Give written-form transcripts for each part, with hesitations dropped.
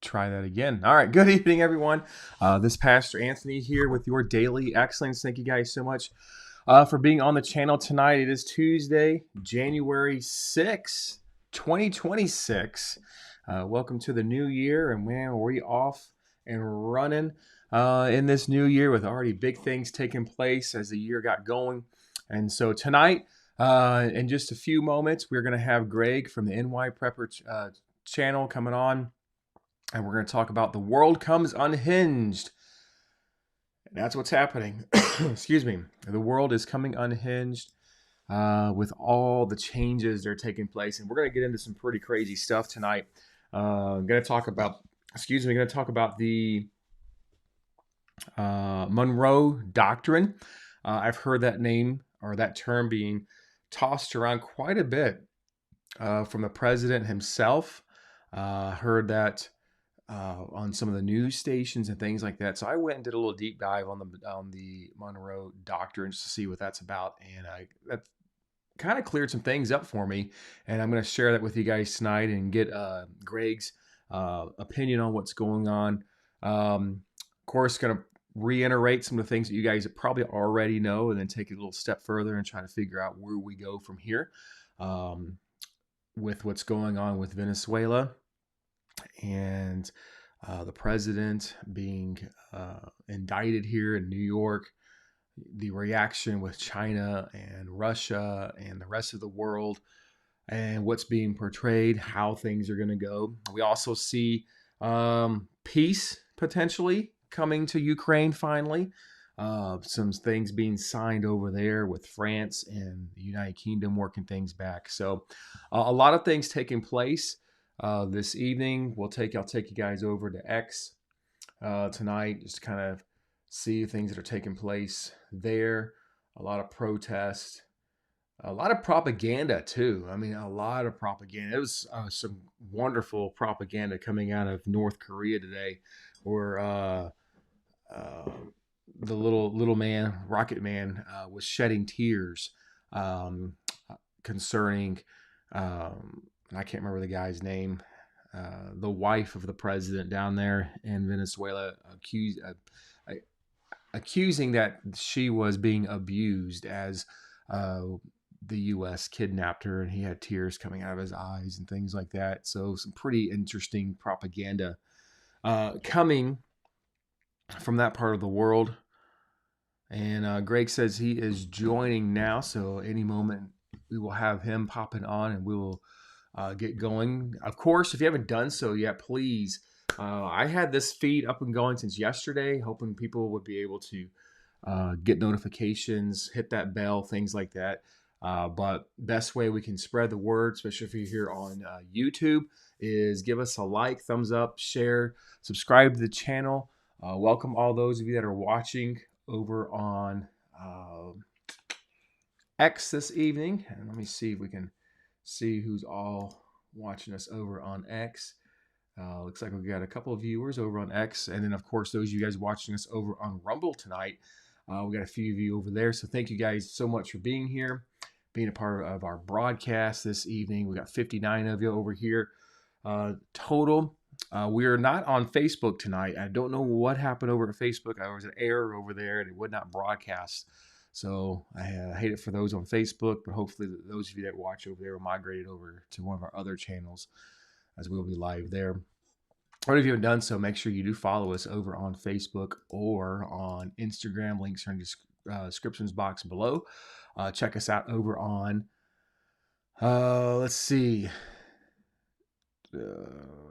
try that again. All right. Good evening, everyone. This Pastor Anthony here with your Daily Excellence. Thank you guys so much for being on the channel tonight. It is Tuesday, January 6th, 2026. Welcome to the new year. And man, we're off and running in this new year with already big things taking place as the year got going. And so tonight, in just a few moments, we're going to have Greg from the NyPrepper Channel coming on. And we're going to talk about the world comes unhinged. And that's what's happening. Excuse me. The world is coming unhinged with all the changes that are taking place. And we're going to get into some pretty crazy stuff tonight. I'm going to talk about, the Monroe Doctrine. I've heard that name or that term being tossed around quite a bit from the president himself. Heard that on some of the news stations and things like that. So I went and did a little deep dive on the Monroe Doctrine just to see what that's about, and that kind of cleared some things up for me. And I'm going to share that with you guys tonight and get Greg's opinion on what's going on. Of course, going to reiterate some of the things that you guys probably already know, and then take it a little step further and try to figure out where we go from here with what's going on with Venezuela. And the president being indicted here in New York, the reaction with China and Russia and the rest of the world, and what's being portrayed, how things are going to go. We also see peace potentially coming to Ukraine finally. Some things being signed over there with France and the United Kingdom working things back. So a lot of things taking place. This evening, I'll take you guys over to X tonight, just to kind of see things that are taking place there. A lot of protest, a lot of propaganda too. I mean, a lot of propaganda. It was some wonderful propaganda coming out of North Korea today, where the little man, Rocket Man, was shedding tears concerning. I can't remember the guy's name, the wife of the president down there in Venezuela, accusing that she was being abused as the U.S. kidnapped her, and he had tears coming out of his eyes and things like that. So some pretty interesting propaganda coming from that part of the world. And Greg says he is joining now, so any moment we will have him popping on, and we will get going. Of course, if you haven't done so yet, please. I had this feed up and going since yesterday, hoping people would be able to get notifications, hit that bell, things like that. But best way we can spread the word, especially if you're here on YouTube, is give us a like, thumbs up, share, subscribe to the channel. Welcome all those of you that are watching over on X this evening. And let me see if we can see who's all watching us over on X. Looks like we've got a couple of viewers over on X. And then, of course, those of you guys watching us over on Rumble tonight, we got a few of you over there. So thank you guys so much for being here, being a part of our broadcast this evening. We got 59 of you over here total. We are not on Facebook tonight. I don't know what happened over at Facebook. There was an error over there, and it would not broadcast. So I hate it for those on Facebook, but hopefully those of you that watch over there will migrate over to one of our other channels, as we'll be live there. Or if you haven't done so, make sure you do follow us over on Facebook or on Instagram. Links are in the descriptions box below. Check us out over on, let's see.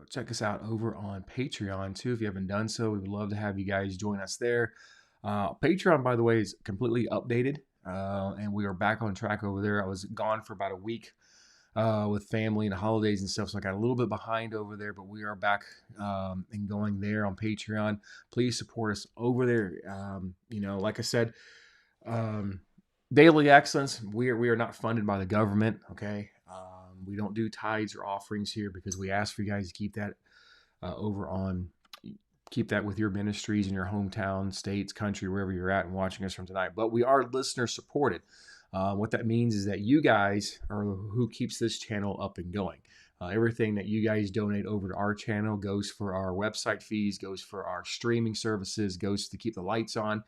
Check us out over on Patreon too. If you haven't done so, we would love to have you guys join us there. Patreon, by the way, is completely updated, and we are back on track over there. I was gone for about a week with family and holidays and stuff, so I got a little bit behind over there, but we are back and going there on Patreon. Please support us over there. Like I said, Daily Excellence, we are not funded by the government, okay? We don't do tithes or offerings here because we ask for you guys to keep that keep that with your ministries in your hometown, states, country, wherever you're at and watching us from tonight. But we are listener supported. What that means is that you guys are who keeps this channel up and going. Everything that you guys donate over to our channel goes for our website fees, goes for our streaming services, goes to keep the lights on,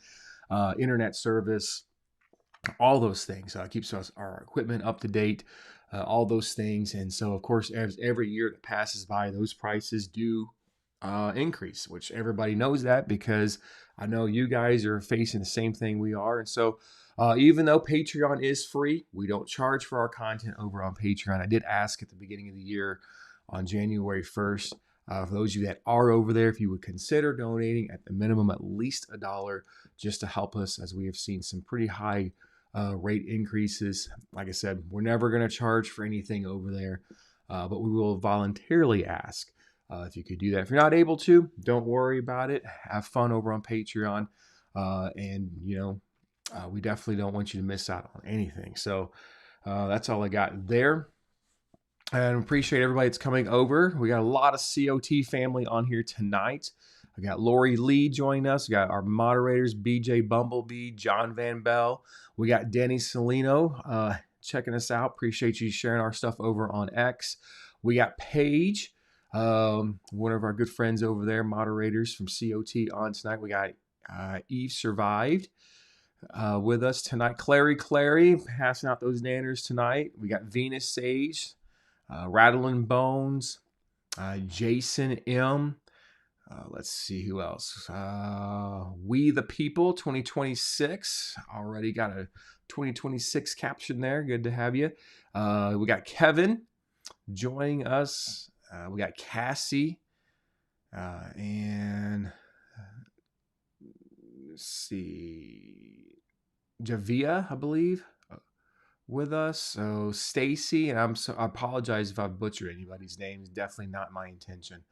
internet service, all those things. Keeps our equipment up to date, all those things. And so, of course, as every year that passes by, those prices do increase, which everybody knows that, because I know you guys are facing the same thing we are. And so, even though Patreon is free, we don't charge for our content over on Patreon. I did ask at the beginning of the year on January 1st, for those of you that are over there, if you would consider donating at the minimum at least $1, just to help us, as we have seen some pretty high rate increases. Like I said, we're never going to charge for anything over there, but we will voluntarily ask if you could do that. If you're not able to, don't worry about it. Have fun over on Patreon, and we definitely don't want you to miss out on anything. So that's all I got there. And appreciate everybody that's coming over. We got a lot of COT family on here tonight. I got Lori Lee joining us. We got our moderators, BJ Bumblebee, John Van Bell. We got Denny Salino checking us out. Appreciate you sharing our stuff over on X. We got Paige, one of our good friends over there, moderators from COT on tonight. We got Eve Survived with us tonight. Clary, passing out those nanners tonight. We got Venus Sage, Rattling Bones, Jason M. Let's see who else. We the People 2026. Already got a 2026 caption there. Good to have you. We got Kevin joining us. We got Cassie. And let's see. Javia, I believe, with us. So Stacy, and I apologize if I butcher anybody's name. It's definitely not my intention.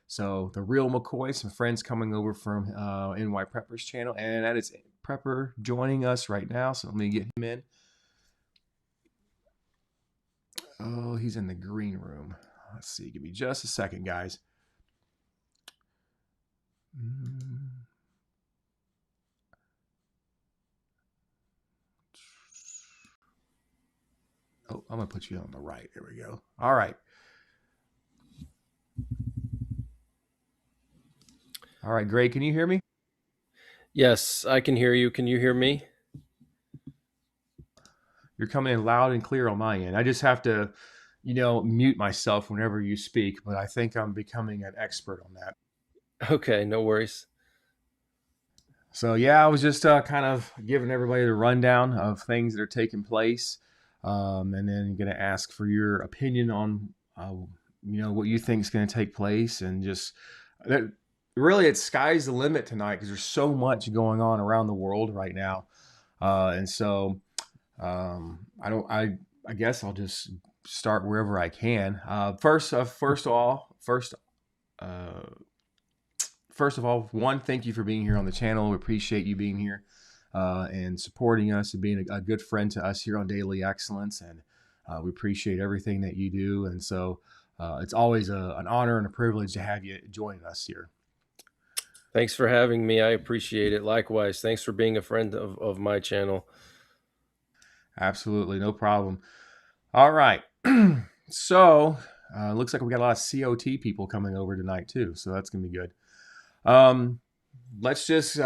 So the real McCoy, some friends coming over from NyPrepper's channel, and that is Prepper joining us right now. So let me get him in. Oh, he's in the green room. Let's see. Give me just a second, guys. Oh, I'm going to put you on the right. There we go. All right. All right, Greg, can you hear me? Yes, I can hear you. Can you hear me? You're coming in loud and clear on my end. I just have to, mute myself whenever you speak, but I think I'm becoming an expert on that. Okay, no worries. So, yeah, I was just kind of giving everybody the rundown of things that are taking place, and then going to ask for your opinion on, what you think is going to take place, and just that. Really, it's sky's the limit tonight because there's so much going on around the world right now, and so I guess I'll just start wherever I can. First of all, one, thank you for being here on the channel. We appreciate you being here and supporting us and being a good friend to us here on DailyExcellence, and we appreciate everything that you do. And so it's always an honor and a privilege to have you join us here. Thanks for having me. I appreciate it. Likewise, thanks for being a friend of my channel. Absolutely, no problem. All right. So looks like we got a lot of COT people coming over tonight too, so that's gonna be good. Let's just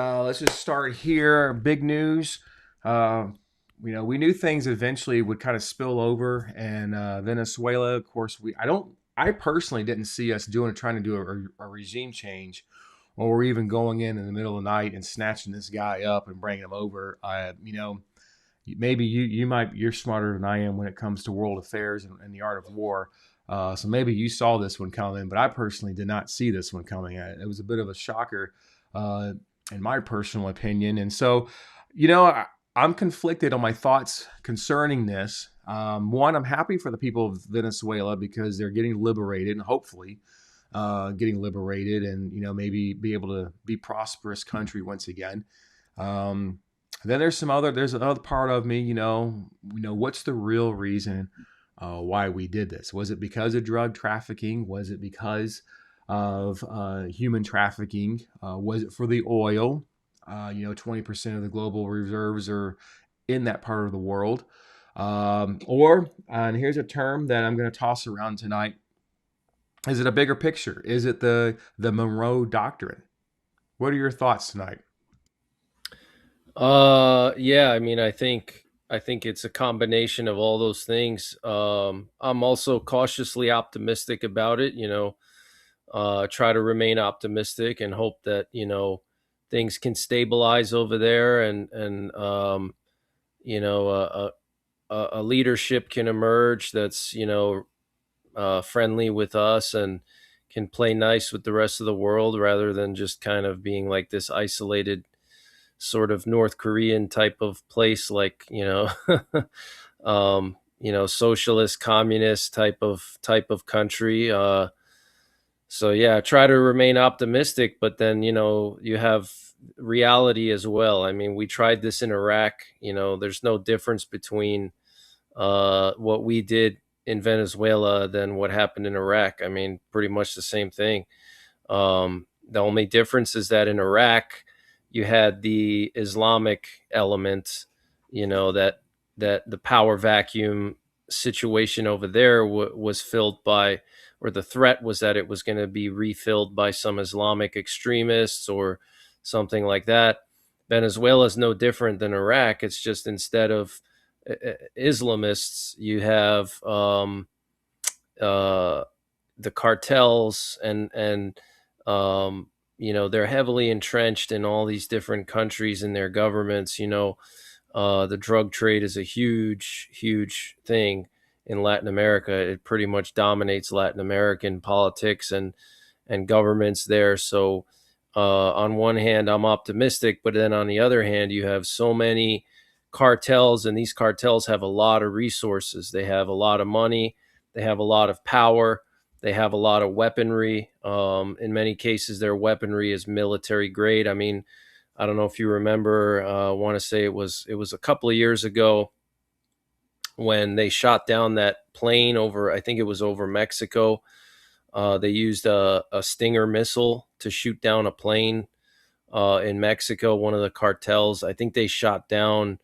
start here. Big news. We knew things eventually would kind of spill over, and Venezuela, of course, I personally didn't see us trying to do a regime change, or even going in the middle of the night and snatching this guy up and bringing him over. Maybe you're smarter than I am when it comes to world affairs and the art of war. So maybe you saw this one coming, but I personally did not see this one coming. It was a bit of a shocker, in my personal opinion. And so, I'm conflicted on my thoughts concerning this. One, I'm happy for the people of Venezuela because they're getting liberated, and hopefully getting liberated, and maybe be able to be prosperous country once again. Then there's another part of me, what's the real reason why we did this? Was it because of drug trafficking? Was it because of human trafficking? Was it for the oil? 20% of the global reserves are in that part of the world. And here's a term that I'm going to toss around tonight, Is it a bigger picture? Is it the Monroe Doctrine? What are your thoughts tonight? Yeah, I mean, I think it's a combination of all those things. I'm also cautiously optimistic about it, try to remain optimistic and hope that, things can stabilize over there, and you know, a leadership can emerge that's, friendly with us and can play nice with the rest of the world, rather than just kind of being like this isolated sort of North Korean type of place, like, socialist, communist type of country. So yeah, try to remain optimistic, but then, you have reality as well. I mean, we tried this in Iraq. There's no difference between what we did in Venezuela than what happened in Iraq. I mean, pretty much the same thing. The only difference is that in Iraq, you had the Islamic element, that the power vacuum situation over there was filled by, or the threat was that it was going to be refilled by some Islamic extremists or something like that. Venezuela is no different than Iraq. It's just, instead of Islamists, you have uh, the cartels, and they're heavily entrenched in all these different countries and their governments. The drug trade is a huge thing in Latin America. It pretty much dominates Latin American politics and governments there. So on one hand, I'm optimistic, but then on the other hand, you have so many cartels, and these cartels have a lot of resources. They have a lot of money. They have a lot of power. They have a lot of weaponry. In many cases, their weaponry is military grade. I mean, I don't know if you remember. I want to say it was a couple of years ago when they shot down that plane over. I think it was over Mexico. They used a Stinger missile to shoot down a plane in Mexico. One of the cartels. I think they shot down.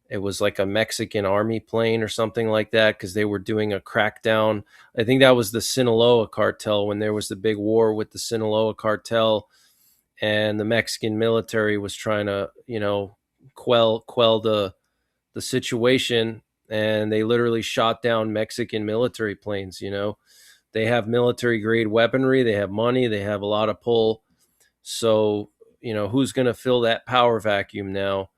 It was like a Mexican army plane or something like that, because they were doing a crackdown. I think that was the Sinaloa cartel, when there was the big war with the Sinaloa cartel, and the Mexican military was trying to, quell the situation, and they literally shot down Mexican military planes. They have military grade weaponry, they have money, they have a lot of pull. So, who's going to fill that power vacuum now?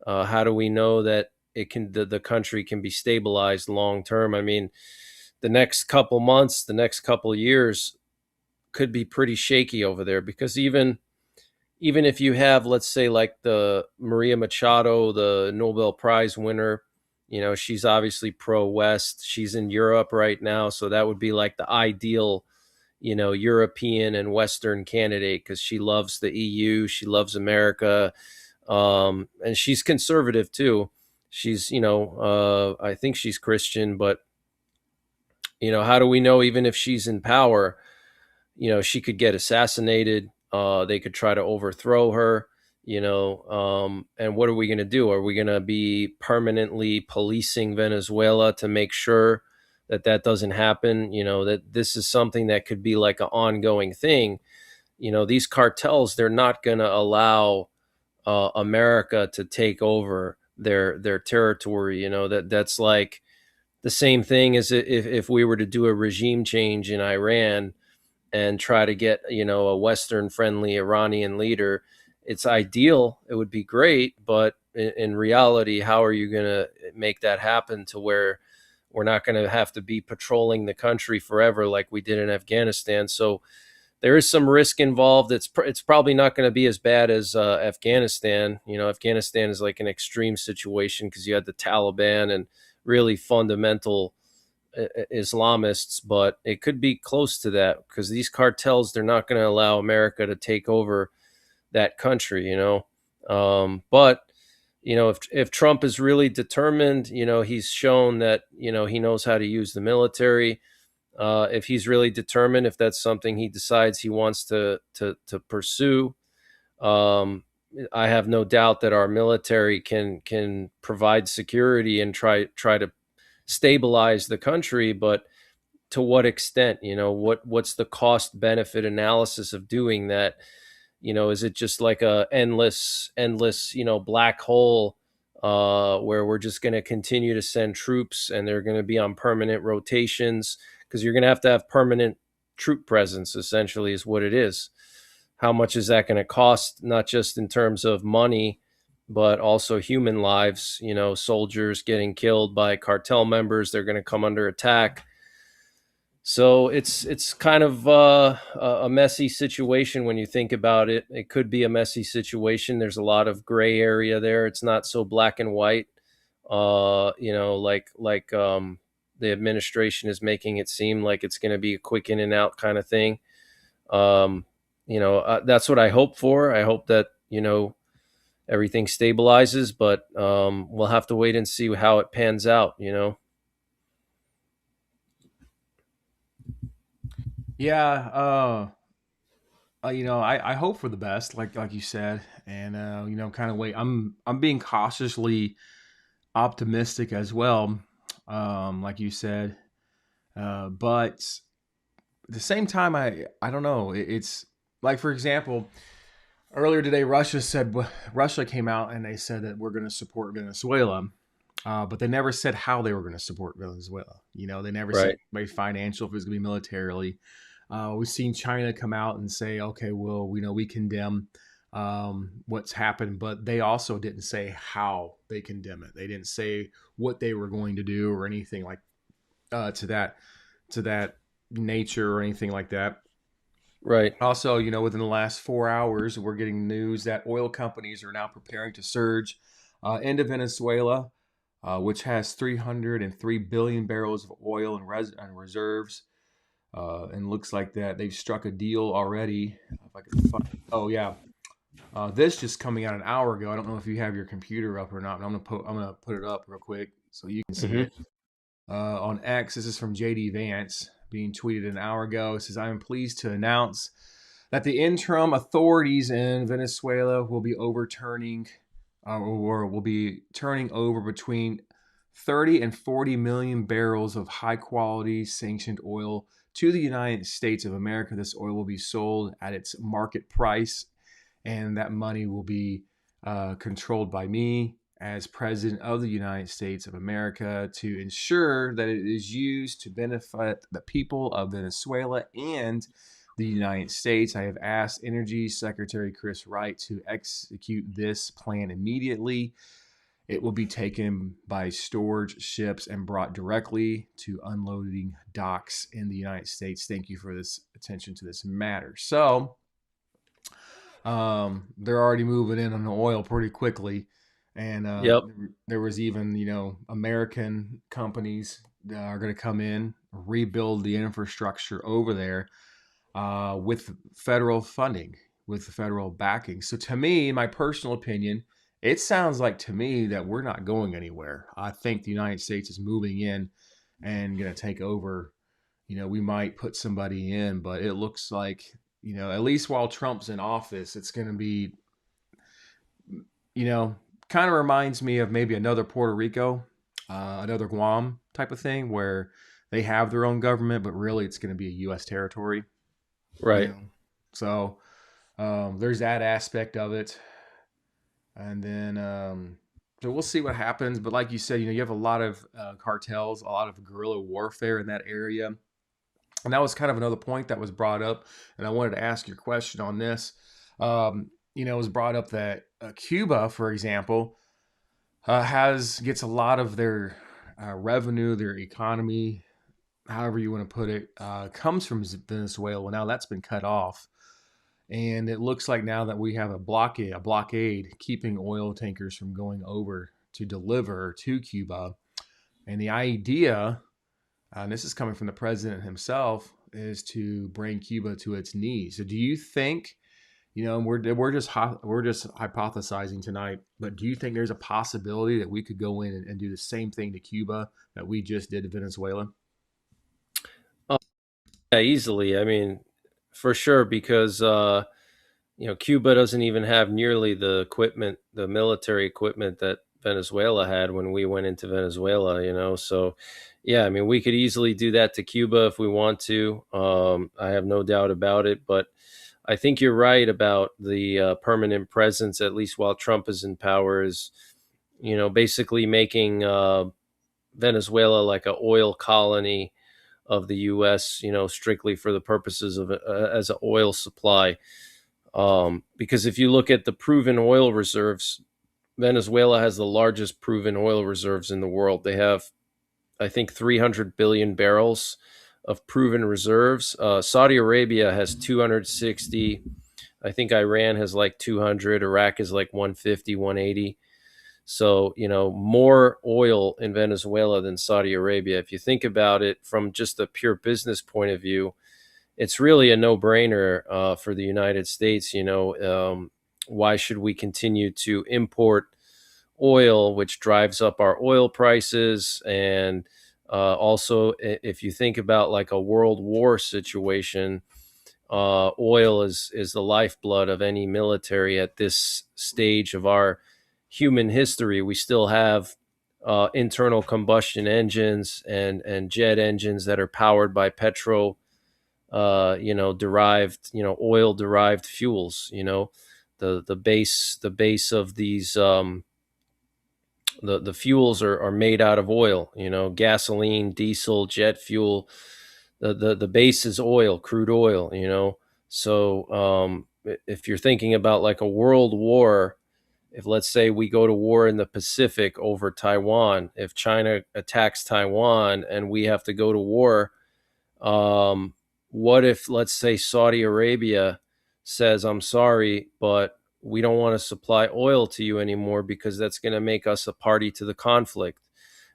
How do we know that the country can be stabilized long term? I mean, the next couple months, the next couple years could be pretty shaky over there, because even if you have, let's say, like the Maria Machado, the Nobel Prize winner, she's obviously pro West. She's in Europe right now, so that would be like the ideal, European and Western candidate, because she loves the EU, she loves America, and she's conservative too. She's, I think she's Christian, but how do we know? Even if she's in power, she could get assassinated. They could try to overthrow her. And what are we going to do? Are we going to be permanently policing Venezuela to make sure that that doesn't happen? That this is something that could be like an ongoing thing. These cartels, they're not going to allow America to take over their territory. That's like the same thing as if we were to do a regime change in Iran and try to get, a Western friendly Iranian leader. It's ideal, it would be great, but in reality, how are you going to make that happen to where we're not going to have to be patrolling the country forever like we did in Afghanistan? So there is some risk involved. It's probably not going to be as bad as Afghanistan. Afghanistan is like an extreme situation, because you had the Taliban and really fundamental Islamists, but it could be close to that, because these cartels, they're not going to allow America to take over that country. But if Trump is really determined, he's shown that he knows how to use the military. If he's really determined, if that's something he decides he wants to pursue, I have no doubt that our military can provide security and try to stabilize the country. But to what extent? What's the cost benefit analysis of doing that? Is it just like a endless black hole, where we're just going to continue to send troops and they're going to be on permanent rotations? Because you're going to have permanent troop presence, essentially, is what it is. How much is that going to cost, not just in terms of money, but also human lives? Soldiers getting killed by cartel members, they're going to come under attack. So it's kind of a messy situation when you think about it. It could be a messy situation. There's a lot of gray area there. It's not so black and white, like the administration is making it seem like it's going to be a quick in and out kind of thing. That's what I hope for. I hope that everything stabilizes, but we'll have to wait and see how it pans out. Yeah, I hope for the best, like you said, and kind of wait. I'm being cautiously optimistic as well, like you said, but at the same time, I don't know. It's like, for example, earlier today, Russia came out and they said that we're going to support Venezuela. But they never said how they were going to support Venezuela. They never said Right. by financial, if it was going to be militarily. We've seen China come out and say, okay, well, we condemn what's happened, but they also didn't say how they condemn it. They didn't say what they were going to do or anything like to that nature or anything like that. Right. Also, within the last 4 hours, we're getting news that oil companies are now preparing to surge into Venezuela, which has 303 billion barrels of oil and reserves. And looks like that they've struck a deal already. If I could find, oh yeah, this just coming out an hour ago. I don't know if you have your computer up or not, but I'm gonna put it up real quick so you can see Mm-hmm. it. On X, this is from JD Vance being tweeted an hour ago. It says, "I am pleased to announce that the interim authorities in Venezuela will be overturning or will be turning over between 30 and 40 million barrels of high quality sanctioned oil to the United States of America. This oil will be sold at its market price, and that money will be controlled by me as President of the United States of America to ensure that it is used to benefit the people of Venezuela and the United States. I have asked Energy Secretary Chris Wright to execute this plan immediately. It will be taken by storage ships and brought directly to unloading docks in the United States. Thank you for this attention to this matter." So, they're already moving in on the oil pretty quickly, and Yep. there was even American companies that are going to come in, rebuild the infrastructure over there with federal funding, with federal backing. So to me, in my personal opinion, it sounds like to me that we're not going anywhere. I think the United States is moving in and going to take over. We might put somebody in, but it looks like, at least while Trump's in office, it's going to be, you know, kind of reminds me of maybe another Puerto Rico, another Guam type of thing where they have their own government, but really it's going to be a U.S. territory, you Right. know. So there's that aspect of it. And then, so we'll see what happens. But like you said, you have a lot of cartels, a lot of guerrilla warfare in that area. And that was kind of another point that was brought up. And I wanted to ask your question on this. It was brought up that Cuba, for example, gets a lot of their revenue, their economy, however you want to put it, comes from Venezuela. Well, now that's been cut off. And it looks like now that we have a blockade keeping oil tankers from going over to deliver to Cuba. And the idea, and this is coming from the president himself, is to bring Cuba to its knees. So, do you think, we're just hypothesizing tonight, but do you think there's a possibility that we could go in and do the same thing to Cuba that we just did to Venezuela? Oh, yeah, easily. I mean, for sure, because Cuba doesn't even have nearly the military equipment that Venezuela had when we went into Venezuela, So, yeah, I mean, we could easily do that to Cuba if we want to. I have no doubt about it. But I think you're right about the permanent presence, at least while Trump is in power, is, basically making Venezuela like a oil colony of the U.S., strictly for the purposes of as an oil supply. Because if you look at the proven oil reserves, Venezuela has the largest proven oil reserves in the world. They have, I think, 300 billion barrels of proven reserves. Saudi Arabia has 260. I think Iran has like 200. Iraq is like 150, 180. So, more oil in Venezuela than Saudi Arabia. If you think about it from just a pure business point of view, it's really a no-brainer for the United States. Why should we continue to import oil, which drives up our oil prices? And also, if you think about like a world war situation, oil is the lifeblood of any military at this stage of our human history. We still have internal combustion engines and jet engines that are powered by derived, oil derived fuels. The base of these the fuels are made out of oil. Gasoline, diesel, jet fuel. The base is oil, crude oil. So if you're thinking about like a world war, if let's say we go to war in the Pacific over Taiwan, if China attacks Taiwan and we have to go to war, what if, let's say, Saudi Arabia says, I'm sorry, but we don't want to supply oil to you anymore because that's going to make us a party to the conflict.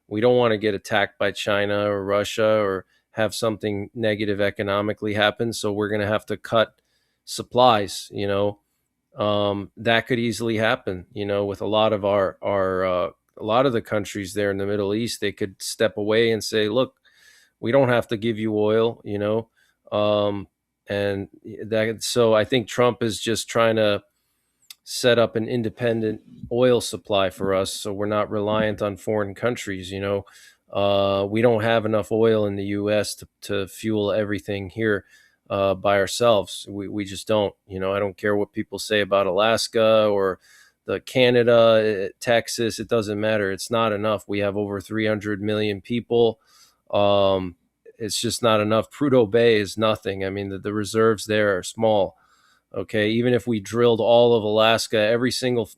We don't want to get attacked by China or Russia or have something negative economically happen. So we're going to have to cut supplies, that could easily happen, with a lot of a lot of the countries there in the Middle East. They could step away and say, look, we don't have to give you oil, and that. So I think Trump is just trying to set up an independent oil supply for us, so we're not reliant on foreign countries. We don't have enough oil in the U.S. to fuel everything here by ourselves. We just don't. I don't care what people say about Alaska or the Canada, Texas. It doesn't matter. It's not enough. We have over 300 million people. It's just not enough. Prudhoe Bay is nothing. I mean, the reserves there are small. Okay, even if we drilled all of Alaska,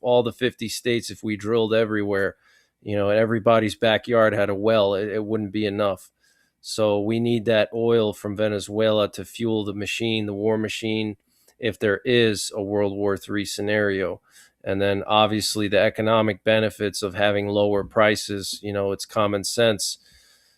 all the 50 states, if we drilled everywhere, everybody's backyard had a well, it wouldn't be enough. So we need that oil from Venezuela to fuel the machine, the war machine, if there is a World War III scenario. And then obviously the economic benefits of having lower prices, it's common sense.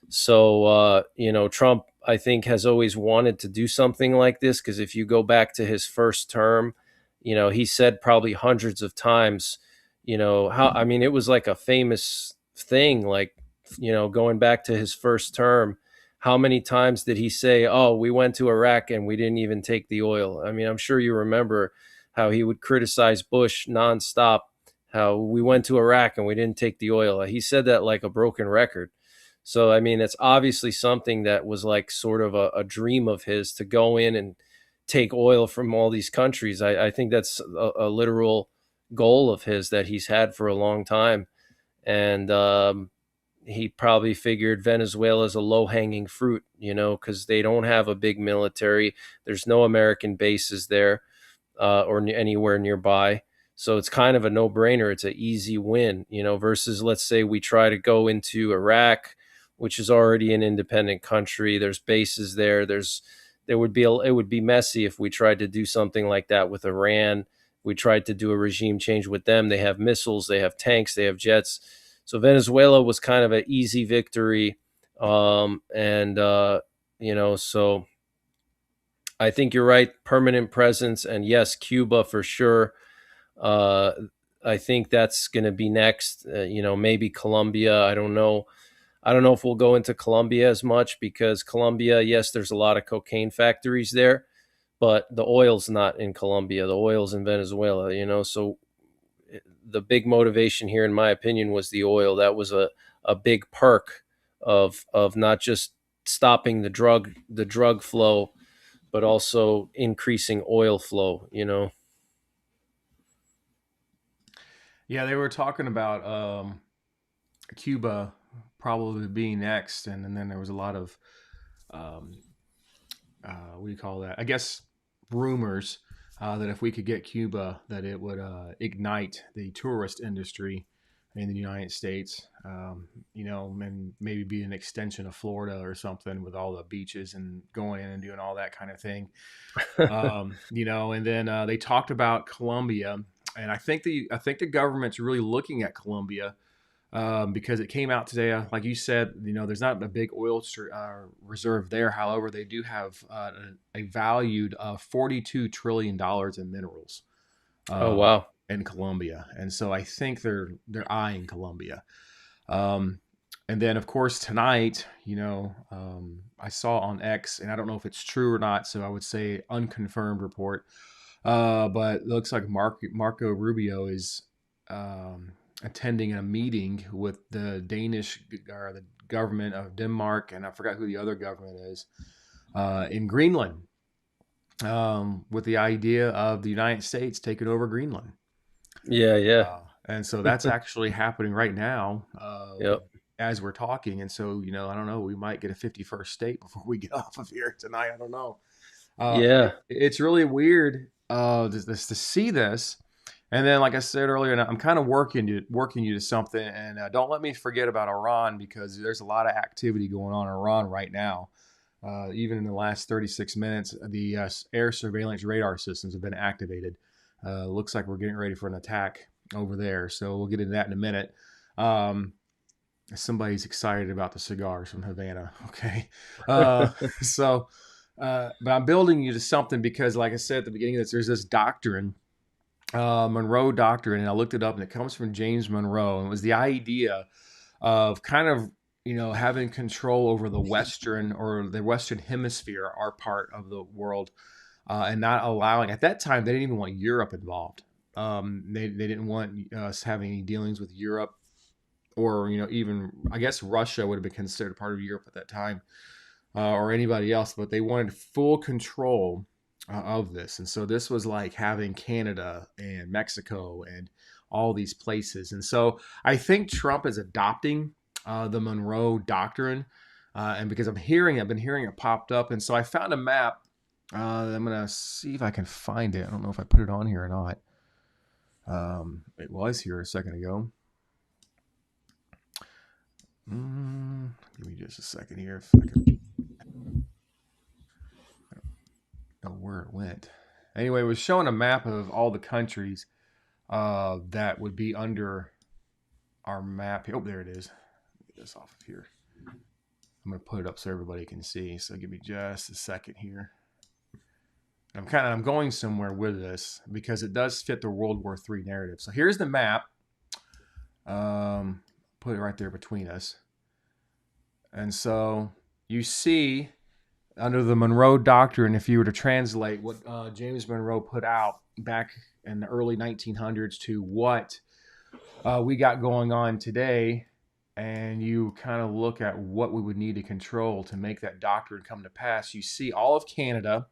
So, Trump, I think, has always wanted to do something like this, because if you go back to his first term, he said probably hundreds of times, it was like a famous thing, like, going back to his first term, how many times did he say, oh, we went to Iraq and we didn't even take the oil? I mean, I'm sure you remember how he would criticize Bush nonstop, how we went to Iraq and we didn't take the oil. He said that like a broken record. So, I mean, it's obviously something that was like sort of a dream of his, to go in and take oil from all these countries. I think that's a literal goal of his that he's had for a long time. And he probably figured Venezuela is a low-hanging fruit, because they don't have a big military. There's no American bases there or anywhere nearby. So it's kind of a no-brainer. It's an easy win, versus, let's say, we try to go into Iraq, which is already an independent country. There's bases there. It would be messy if we tried to do something like that with Iran. We tried to do a regime change with them. They have missiles, they have tanks, they have jets. So Venezuela was kind of an easy victory. So I think you're right. Permanent presence, and yes, Cuba for sure. I think that's going to be next. Maybe Colombia. I don't know. I don't know if we'll go into Colombia as much, because Colombia, yes, there's a lot of cocaine factories there, but the oil's not in Colombia. The oil's in Venezuela, So the big motivation here, in my opinion, was the oil. That was a big perk of not just stopping the drug flow, but also increasing oil flow. Yeah, they were talking about Cuba probably being next, and then there was a lot of um, what do you call that? I guess rumors that if we could get Cuba, that it would ignite the tourist industry in the United States. And maybe be an extension of Florida or something with all the beaches and going in and doing all that kind of thing. And then they talked about Colombia, and I think the government's really looking at Colombia because it came out today. Like you said, there's not a big oil reserve there. However, they do have a valued $42 trillion in minerals Oh, uh, wow. in Colombia, and so I think they're eyeing Colombia. Um, and then, of course, tonight, I saw on X, and I don't know if it's true or not, so I would say unconfirmed report. But it looks like Marco Rubio is attending a meeting with the Danish or the government of Denmark, and I forgot who the other government is, in Greenland, with the idea of the United States taking over Greenland. Yeah, yeah. And so that's actually happening right now Yep. as we're talking. And so, I don't know, we might get a 51st state before we get off of here tonight. I don't know. Yeah. It's really weird to see this. And then, like I said earlier, I'm kind of working you to something. And don't let me forget about Iran, because there's a lot of activity going on in Iran right now. Even in the last 36 minutes, the air surveillance radar systems have been activated. Looks like we're getting ready for an attack over there. So we'll get into that in a minute. Um, Somebody's excited about the cigars from Havana. Okay. Uh, so, but I'm building you to something because, like I said at the beginning of this, there's this doctrine, Monroe Doctrine, and I looked it up, and it comes from James Monroe, and it was the idea of kind of having control over the Western Hemisphere, our part of the world, and not allowing. At that time, they didn't even want Europe involved. They didn't want us having any dealings with Europe, or even I guess Russia would have been considered part of Europe at that time, or anybody else. But they wanted full control of this, and so this was like having Canada and Mexico and all these places. And so I think Trump is adopting the Monroe Doctrine, and because I've been hearing it popped up, and so I found a map. I'm gonna see if I can find it. I don't know if I put it on here or not. It was here a second ago. Give me just a second here if I can know where it went. Anyway, it was showing a map of all the countries that would be under our map. Oh, there it is. Get this off of here. I'm going to put it up so everybody can see. So give me just a second here. I'm going somewhere with this because it does fit the World War III narrative. So here's the map. Put it right there between us. And so you see under the Monroe Doctrine, if you were to translate what James Monroe put out back in the early 1900s to what we got going on today, and you kind of look at what we would need to control to make that doctrine come to pass, you see all of Canada,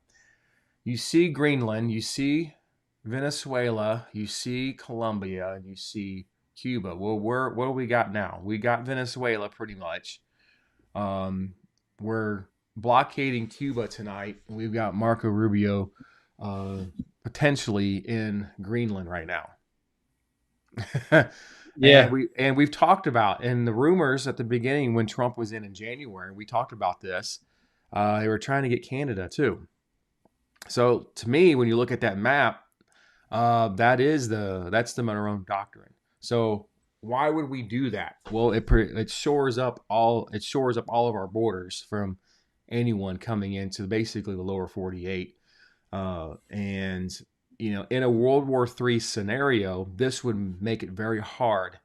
you see Greenland, you see Venezuela, you see Colombia, and you see Cuba. Well, what do we got now? We got Venezuela pretty much. We're blockading Cuba tonight. We've got Marco Rubio potentially in Greenland right now. Yeah. And we've talked about in the rumors at the beginning when Trump was in January, we talked about this. They were trying to get Canada too. So to me, when you look at that map, that's the Monroe Doctrine. So why would we do that? Well, it shores up all of our borders from anyone coming into basically the lower 48. And in a World War III scenario, this would make it very hard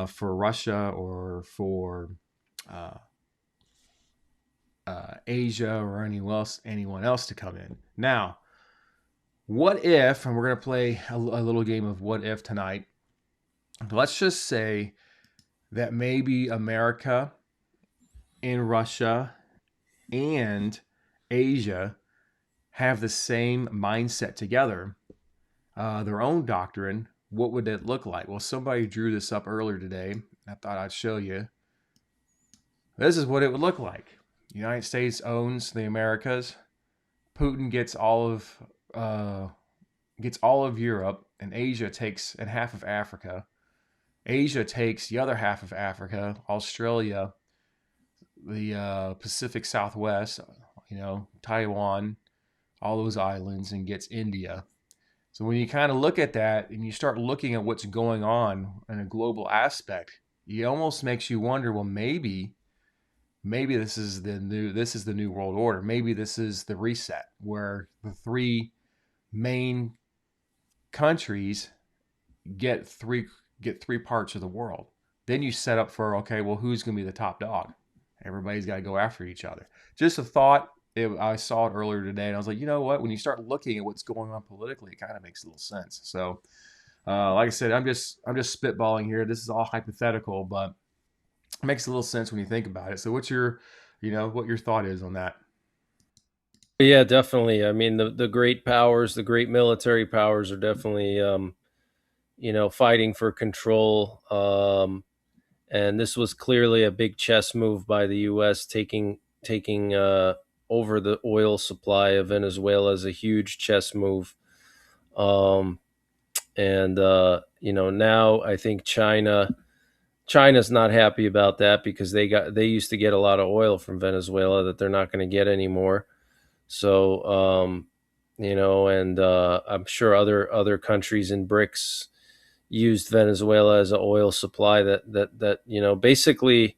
for Russia or for Asia or anyone else to come in. Now, what if, and we're going to play a little game of what if tonight. Let's just say that maybe America and Russia and Asia have the same mindset together, their own doctrine. What would it look like? Well, somebody drew this up earlier today. I thought I'd show you. This is what it would look like. The United States owns the Americas. Putin gets all of Europe, and Asia takes and half of Africa. Asia takes the other half of Africa, Australia, the Pacific Southwest, Taiwan, all those islands, and gets India. So when you kind of look at that and you start looking at what's going on in a global aspect, it almost makes you wonder, well, maybe this is the new world order. Maybe this is the reset where the three main countries get three parts of the world. Then you set up for, okay, well, who's going to be the top dog? Everybody's got to go after each other. Just a thought. I saw it earlier today, and I was like, you know what? When you start looking at what's going on politically, it kind of makes a little sense. So, like I said, I'm just spitballing here. This is all hypothetical, but it makes a little sense when you think about it. So, what your thought is on that? Yeah, definitely. I mean, the great powers, the great military powers, are definitely fighting for control. And this was clearly a big chess move by the U.S. taking over the oil supply of Venezuela is a huge chess move. Um, and now I think China's not happy about that because they used to get a lot of oil from Venezuela that they're not going to get anymore. So and I'm sure other countries in BRICS used Venezuela as an oil supply that basically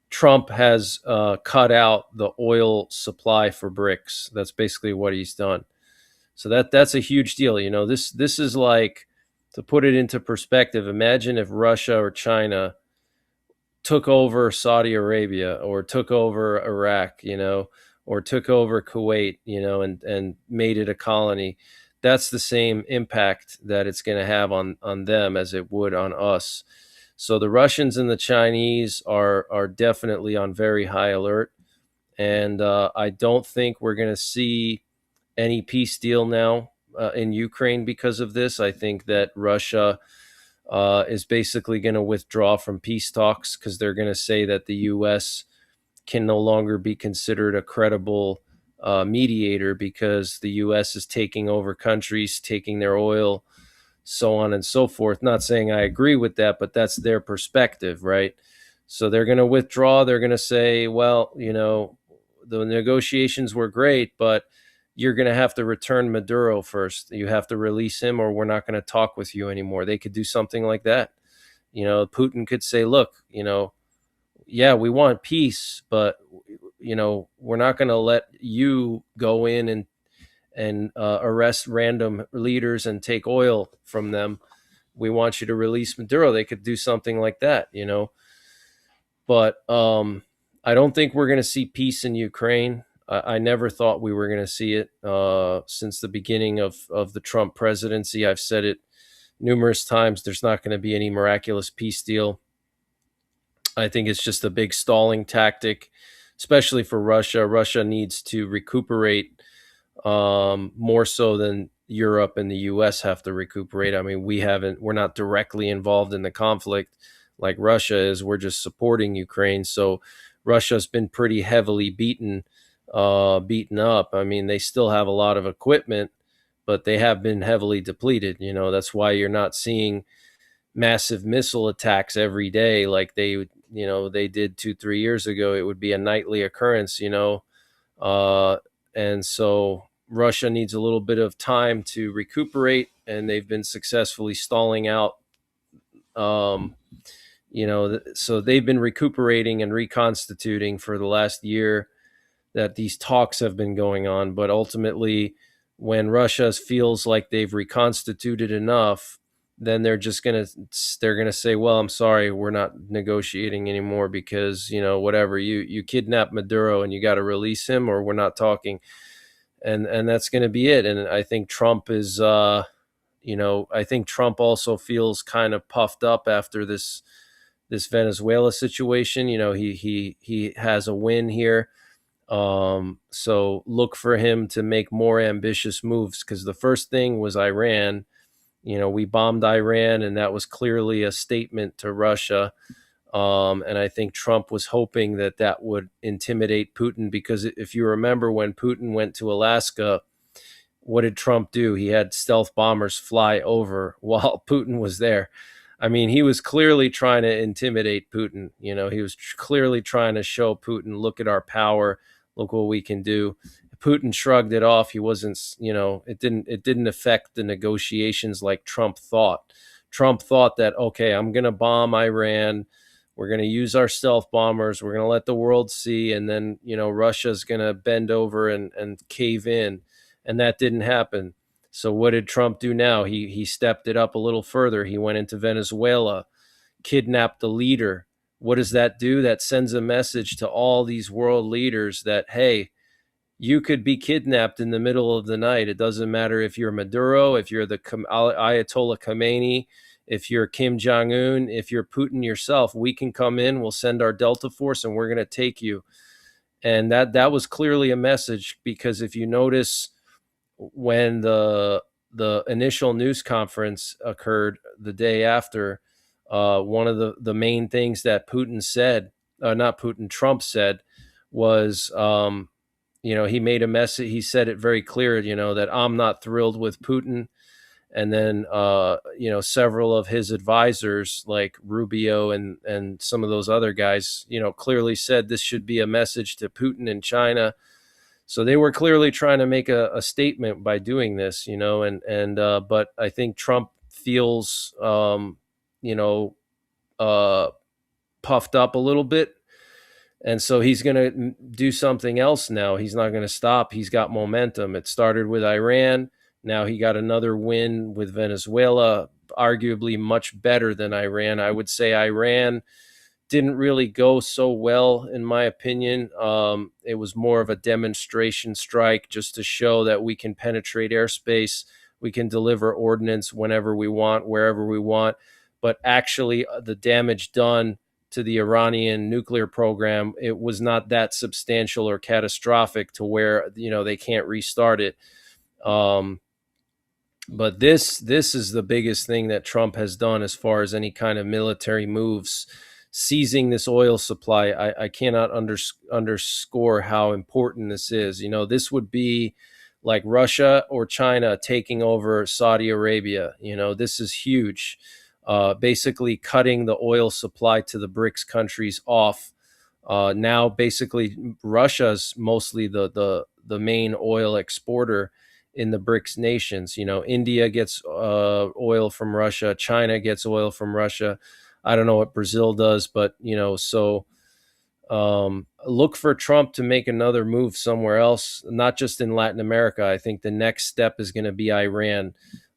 Trump has cut out the oil supply for BRICS. That's basically what he's done. So that's a huge deal. This is like, to put it into perspective, imagine if Russia or China took over Saudi Arabia or took over Iraq, or took over Kuwait, and made it a colony. That's the same impact that it's going to have on them as it would on us. So the Russians and the Chinese are definitely on very high alert. And I don't think we're going to see any peace deal now in Ukraine because of this. I think that Russia is basically going to withdraw from peace talks because they're going to say that the U.S. can no longer be considered a credible mediator because the U.S. is taking over countries, taking their oil, so on and so forth. Not saying I agree with that, but that's their perspective, right? So they're going to withdraw. They're going to say, well, the negotiations were great, but you're going to have to return Maduro first. You have to release him or we're not going to talk with you anymore. They could do something like that. Putin could say, look, yeah, we want peace, but, we're not going to let you go in and arrest random leaders and take oil from them. We want you to release Maduro. They could do something like that, But I don't think we're going to see peace in Ukraine. I never thought we were going to see it since the beginning of the Trump presidency. I've said it numerous times. There's not going to be any miraculous peace deal. I think it's just a big stalling tactic, especially for Russia. Russia needs to recuperate more so than Europe and the U.S. have to recuperate. I mean, we're not directly involved in the conflict like Russia is. We're just supporting Ukraine. So Russia's been pretty heavily beaten up. I mean, they still have a lot of equipment, but they have been heavily depleted. That's why you're not seeing massive missile attacks every day like they did 2-3 years ago. It would be a nightly occurrence, and so Russia needs a little bit of time to recuperate, and they've been successfully stalling out. So they've been recuperating and reconstituting for the last year that these talks have been going on. But ultimately, when Russia feels like they've reconstituted enough, then they're going to say, well, I'm sorry, we're not negotiating anymore because, whatever, you kidnapped Maduro and you got to release him or we're not talking. and that's going to be it. And I think Trump is, I think Trump also feels kind of puffed up after this Venezuela situation. He has a win here. So look for him to make more ambitious moves, because the first thing was Iran. We bombed Iran, and that was clearly a statement to Russia. And I think Trump was hoping that that would intimidate Putin, because if you remember when Putin went to Alaska, what did Trump do? He had stealth bombers fly over while Putin was there. I mean, he was clearly trying to intimidate Putin. He was clearly trying to show Putin, look at our power, look what we can do. Putin shrugged it off. He wasn't, it didn't affect the negotiations like Trump thought. Trump thought that, okay, I'm going to bomb Iran. We're going to use our stealth bombers. We're going to let the world see. And then, Russia's going to bend over and cave in. And that didn't happen. So what did Trump do now? He stepped it up a little further. He went into Venezuela, kidnapped the leader. What does that do? That sends a message to all these world leaders that, hey, you could be kidnapped in the middle of the night. It doesn't matter if you're Maduro, if you're the Ayatollah Khomeini, if you're Kim Jong-un, if you're Putin yourself. We can come in, we'll send our Delta Force, and we're going to take you. And that was clearly a message, because if you notice, when the initial news conference occurred the day after, one of the main things that Putin said, not Putin, Trump said, was, he made a message. He said it very clear, that I'm not thrilled with Putin. And then, several of his advisors, like Rubio and some of those other guys, clearly said this should be a message to Putin and China. So they were clearly trying to make a statement by doing this, but I think Trump feels, puffed up a little bit. And so he's going to do something else now. He's not going to stop. He's got momentum. It started with Iran. Now he got another win with Venezuela, arguably much better than Iran. I would say Iran didn't really go so well, in my opinion. It was more of a demonstration strike just to show that we can penetrate airspace. We can deliver ordnance whenever we want, wherever we want. But actually, the damage done to the Iranian nuclear program, it was not that substantial or catastrophic to where, they can't restart it. But this is the biggest thing that Trump has done as far as any kind of military moves. Seizing this oil supply, I cannot underscore how important this is. This would be like Russia or China taking over Saudi Arabia. This is huge. Basically cutting the oil supply to the BRICS countries off. Now, basically, Russia's mostly the main oil exporter in the BRICS nations. India gets oil from Russia. China gets oil from Russia. I don't know what Brazil does, but, so look for Trump to make another move somewhere else, not just in Latin America. I think the next step is going to be Iran.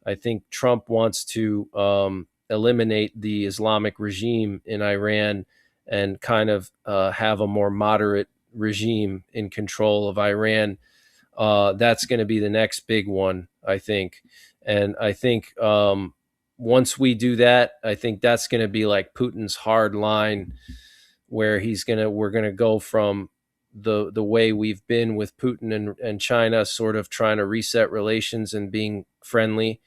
I think Trump wants to eliminate the Islamic regime in Iran and kind of have a more moderate regime in control of Iran. That's going to be the next big one, I think. And I think once we do that, I think that's going to be like Putin's hard line, where we're going to go from the way we've been with Putin and China, sort of trying to reset relations and being friendly,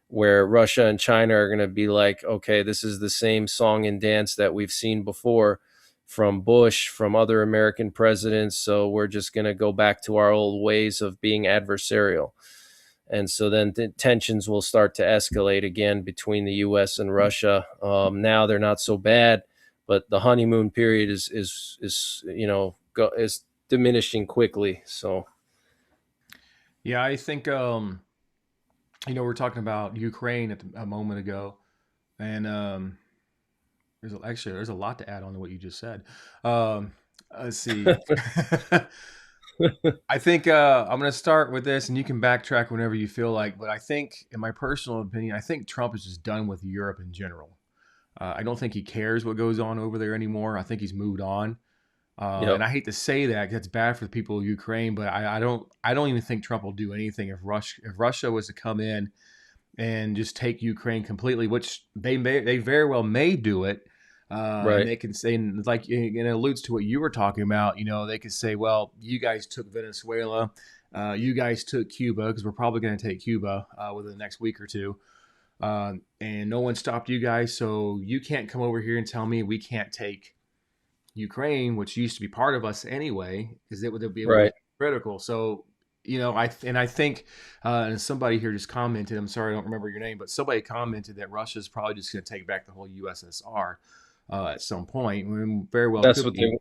where Russia and China are going to be like, okay, this is the same song and dance that we've seen before from Bush, from other American presidents. So we're just going to go back to our old ways of being adversarial. And so then tensions will start to escalate again between the U.S. and Russia. Now they're not so bad, but the honeymoon period is diminishing quickly. So, Yeah, I think we're talking about Ukraine a moment ago, and there's a lot to add on to what you just said. Let's see. I think I'm going to start with this, and you can backtrack whenever you feel like. But I think, in my personal opinion, I think Trump is just done with Europe in general. I don't think he cares what goes on over there anymore. I think he's moved on. Yep. And I hate to say that 'cause that's bad for the people of Ukraine, but I don't even think Trump will do anything if Russia was to come in and just take Ukraine completely, which they very well may do it. And Right. they can say, and like, and it alludes to what you were talking about. They could say, well, you guys took Venezuela, you guys took Cuba, because we're probably going to take Cuba within the next week or two, and no one stopped you guys, so you can't come over here and tell me we can't take Ukraine, which used to be part of us anyway, because it would be Right. critical. So, I think, and somebody here just commented. I'm sorry, I don't remember your name, but somebody commented that Russia's probably just going to take back the whole USSR at some point. Very well That's could what be. they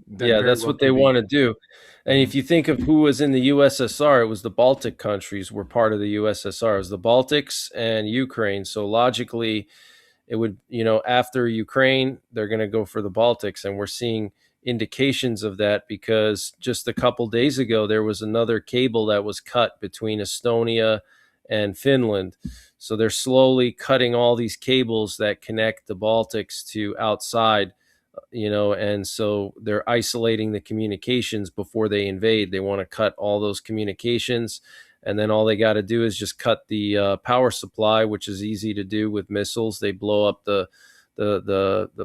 That Yeah, very that's well what they could be. want to do. And Mhm. if you think of who was in the USSR, it was the Baltic countries were part of the USSR. It was the Baltics and Ukraine. So logically, it would, after Ukraine, they're going to go for the Baltics. And we're seeing indications of that because just a couple days ago, there was another cable that was cut between Estonia and Finland. So they're slowly cutting all these cables that connect the Baltics to outside, and so they're isolating the communications before they invade. They want to cut all those communications, and then all they got to do is just cut the power supply, which is easy to do with missiles. They blow up the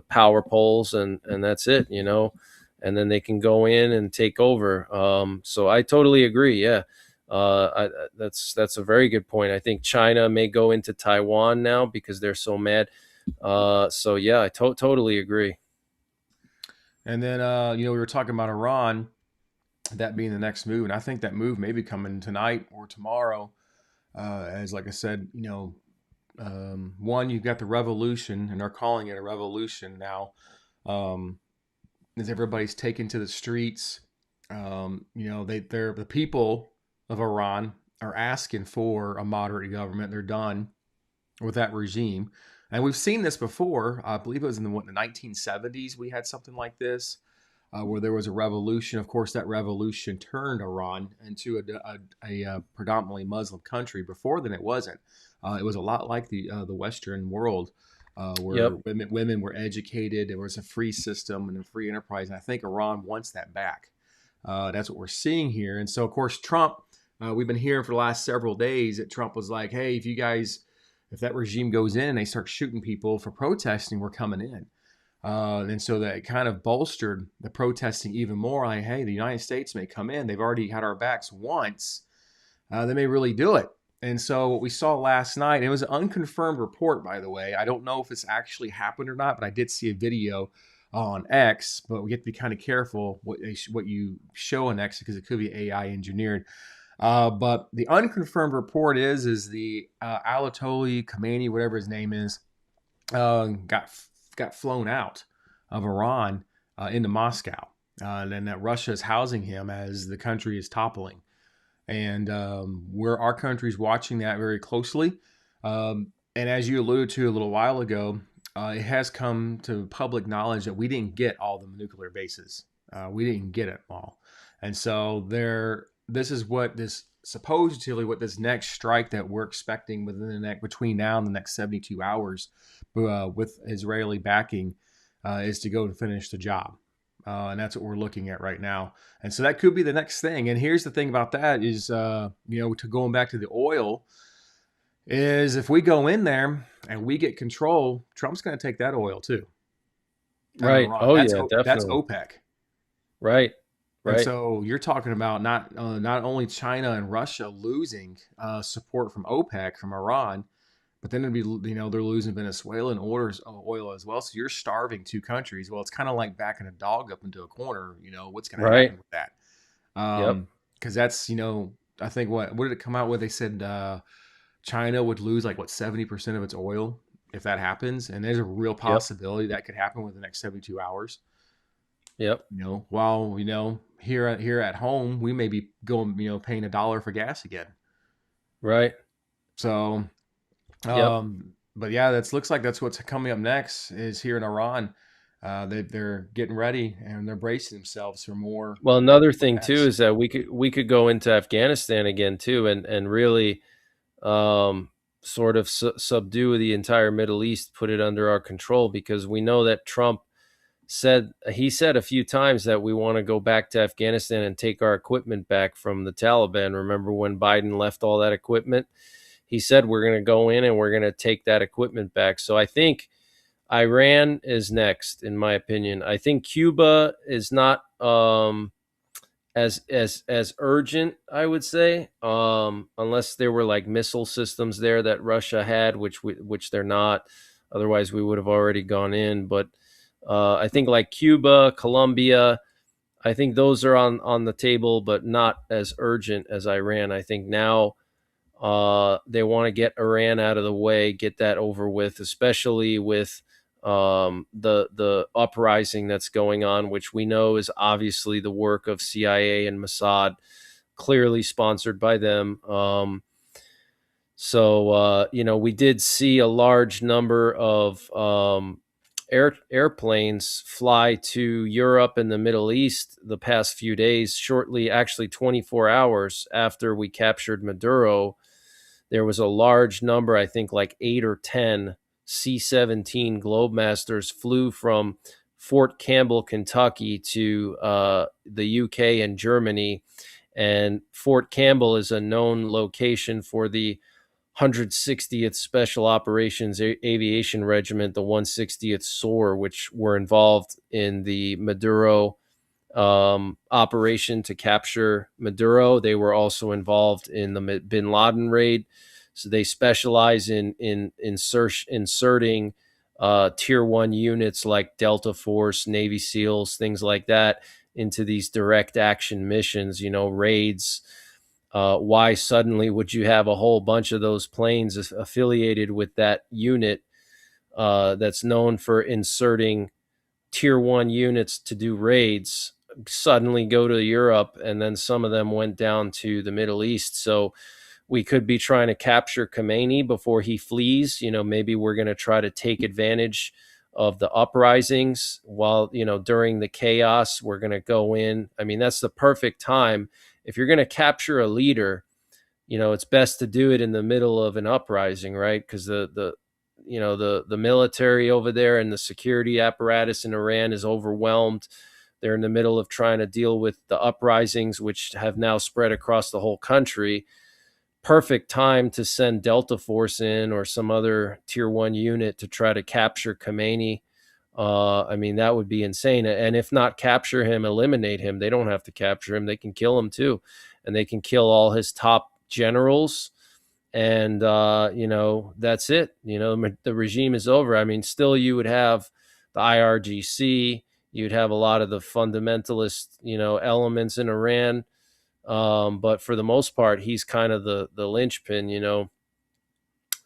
power poles, and that's it, and then they can go in and take over. So I totally agree. Yeah. That's a very good point. I think China may go into Taiwan now because they're so mad. So yeah, I totally agree. And then, we were talking about Iran, that being the next move, and I think that move may be coming tonight or tomorrow. As like I said, one, you've got the revolution, and they're calling it a revolution now. Um, as everybody's taken to the streets, they're the people of Iran are asking for a moderate government. They're done with that regime, and we've seen this before. I believe it was in the 1970s. We had something like this. Where there was a revolution. Of course, that revolution turned Iran into a predominantly Muslim country. Before then, it wasn't. It was a lot like the Western world, where Yep. women were educated. There was a free system and a free enterprise. And I think Iran wants that back. That's what we're seeing here. And so, of course, Trump. We've been hearing for the last several days that Trump was like, "Hey, if that regime goes in and they start shooting people for protesting, we're coming in." And so that kind of bolstered the protesting even more. Like, hey, the United States may come in. They've already had our backs once. They may really do it. And so what we saw last night, it was an unconfirmed report, by the way. I don't know if this actually happened or not, but I did see a video on X. But we have to be kind of careful what you show on X because it could be AI engineered. But the unconfirmed report is the Ayatollah Khamenei, whatever his name is, got flown out of Iran into Moscow, and then that Russia is housing him as the country is toppling, and where our country is watching that very closely. And as you alluded to a little while ago, it has come to public knowledge that we didn't get all the nuclear bases. We didn't get it all, and so there. This is what this supposedly what this next strike that we're expecting within the next between now and the next 72 hours with Israeli backing is to go and finish the job. And that's what we're looking at right now. And so that could be the next thing. And here's the thing about that is, to going back to the oil, is if we go in there and we get control, Trump's going to take that oil too out of Right. Iran. Oh That's yeah, that's definitely. OPEC. Right. And Right. so you're talking about not only China and Russia losing support from OPEC from Iran, but then it'd be they're losing Venezuelan orders oil as well. So you're starving two countries. Well, it's kind of like backing a dog up into a corner. What's going to Right. happen with that? Yep. Because that's I think what did it come out with? They said China would lose like what 70% of its oil if that happens, and there's a real Yep. possibility that could happen within the next 72 hours. Yep. While here at home we may be going paying $1 for gas again. Right. So, Yep. but yeah, that looks like that's what's coming up next is here in Iran. They're getting ready and they're bracing themselves for more Well, another thing too attacks. is that we could go into Afghanistan again too, and really sort of subdue the entire Middle East, put it under our control, because we know that Trump he said a few times that we want to go back to Afghanistan and take our equipment back from the Taliban. Remember when Biden left all that equipment? He said we're going to go in and we're going to take that equipment back. So I think Iran is next, in my opinion. I think Cuba is not as urgent, I would say, unless there were like missile systems there that Russia had, which they're not. Otherwise, we would have already gone in. But I think like Cuba, Colombia, I think those are on the table, but not as urgent as Iran. I think now they want to get Iran out of the way, get that over with, especially with the uprising that's going on, which we know is obviously the work of CIA and Mossad, clearly sponsored by them. We did see a large number of airplanes fly to Europe and the Middle East the past few days, shortly, actually 24 hours after we captured Maduro. There was a large number, I think like 8 or 10 C-17 Globemasters flew from Fort Campbell, Kentucky to the UK and Germany. And Fort Campbell is a known location for the 160th Special Operations Aviation Regiment, the 160th SOAR, which were involved in the Maduro operation to capture Maduro. They were also involved in the Bin Laden raid. So they specialize in inserting tier 1 units like Delta Force, Navy SEALs, things like that into these direct action missions, raids. Why suddenly would you have a whole bunch of those planes affiliated with that unit that's known for inserting tier 1 units to do raids suddenly go to Europe, and then some of them went down to the Middle East? So we could be trying to capture Khomeini before he flees. Maybe we're going to try to take advantage of the uprisings while, during the chaos, we're going to go in. I mean, that's the perfect time. If you're going to capture a leader, it's best to do it in the middle of an uprising, right? Because the military over there and the security apparatus in Iran is overwhelmed. They're in the middle of trying to deal with the uprisings, which have now spread across the whole country. Perfect time to send Delta Force in or some other tier 1 unit to try to capture Khomeini. That would be insane. And if not capture him, eliminate him. They don't have to capture him. They can kill him too. And they can kill all his top generals. And, that's it. The regime is over. Still you would have the IRGC. You'd have a lot of the fundamentalist, elements in Iran. But for the most part, he's kind of the linchpin.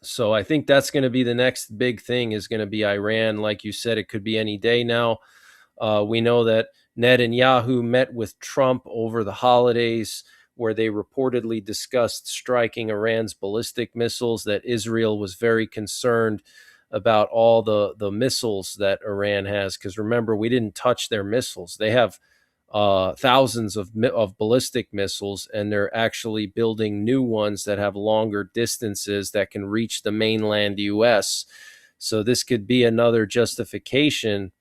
So I think that's going to be the next big thing, is going to be Iran. Like you said, it could be any day now. We know that Netanyahu met with Trump over the holidays, where they reportedly discussed striking Iran's ballistic missiles, that Israel was very concerned about all the missiles that Iran has. Because remember, we didn't touch their missiles. They have thousands of ballistic missiles, and they're actually building new ones that have longer distances that can reach the mainland U.S. So this could be another justification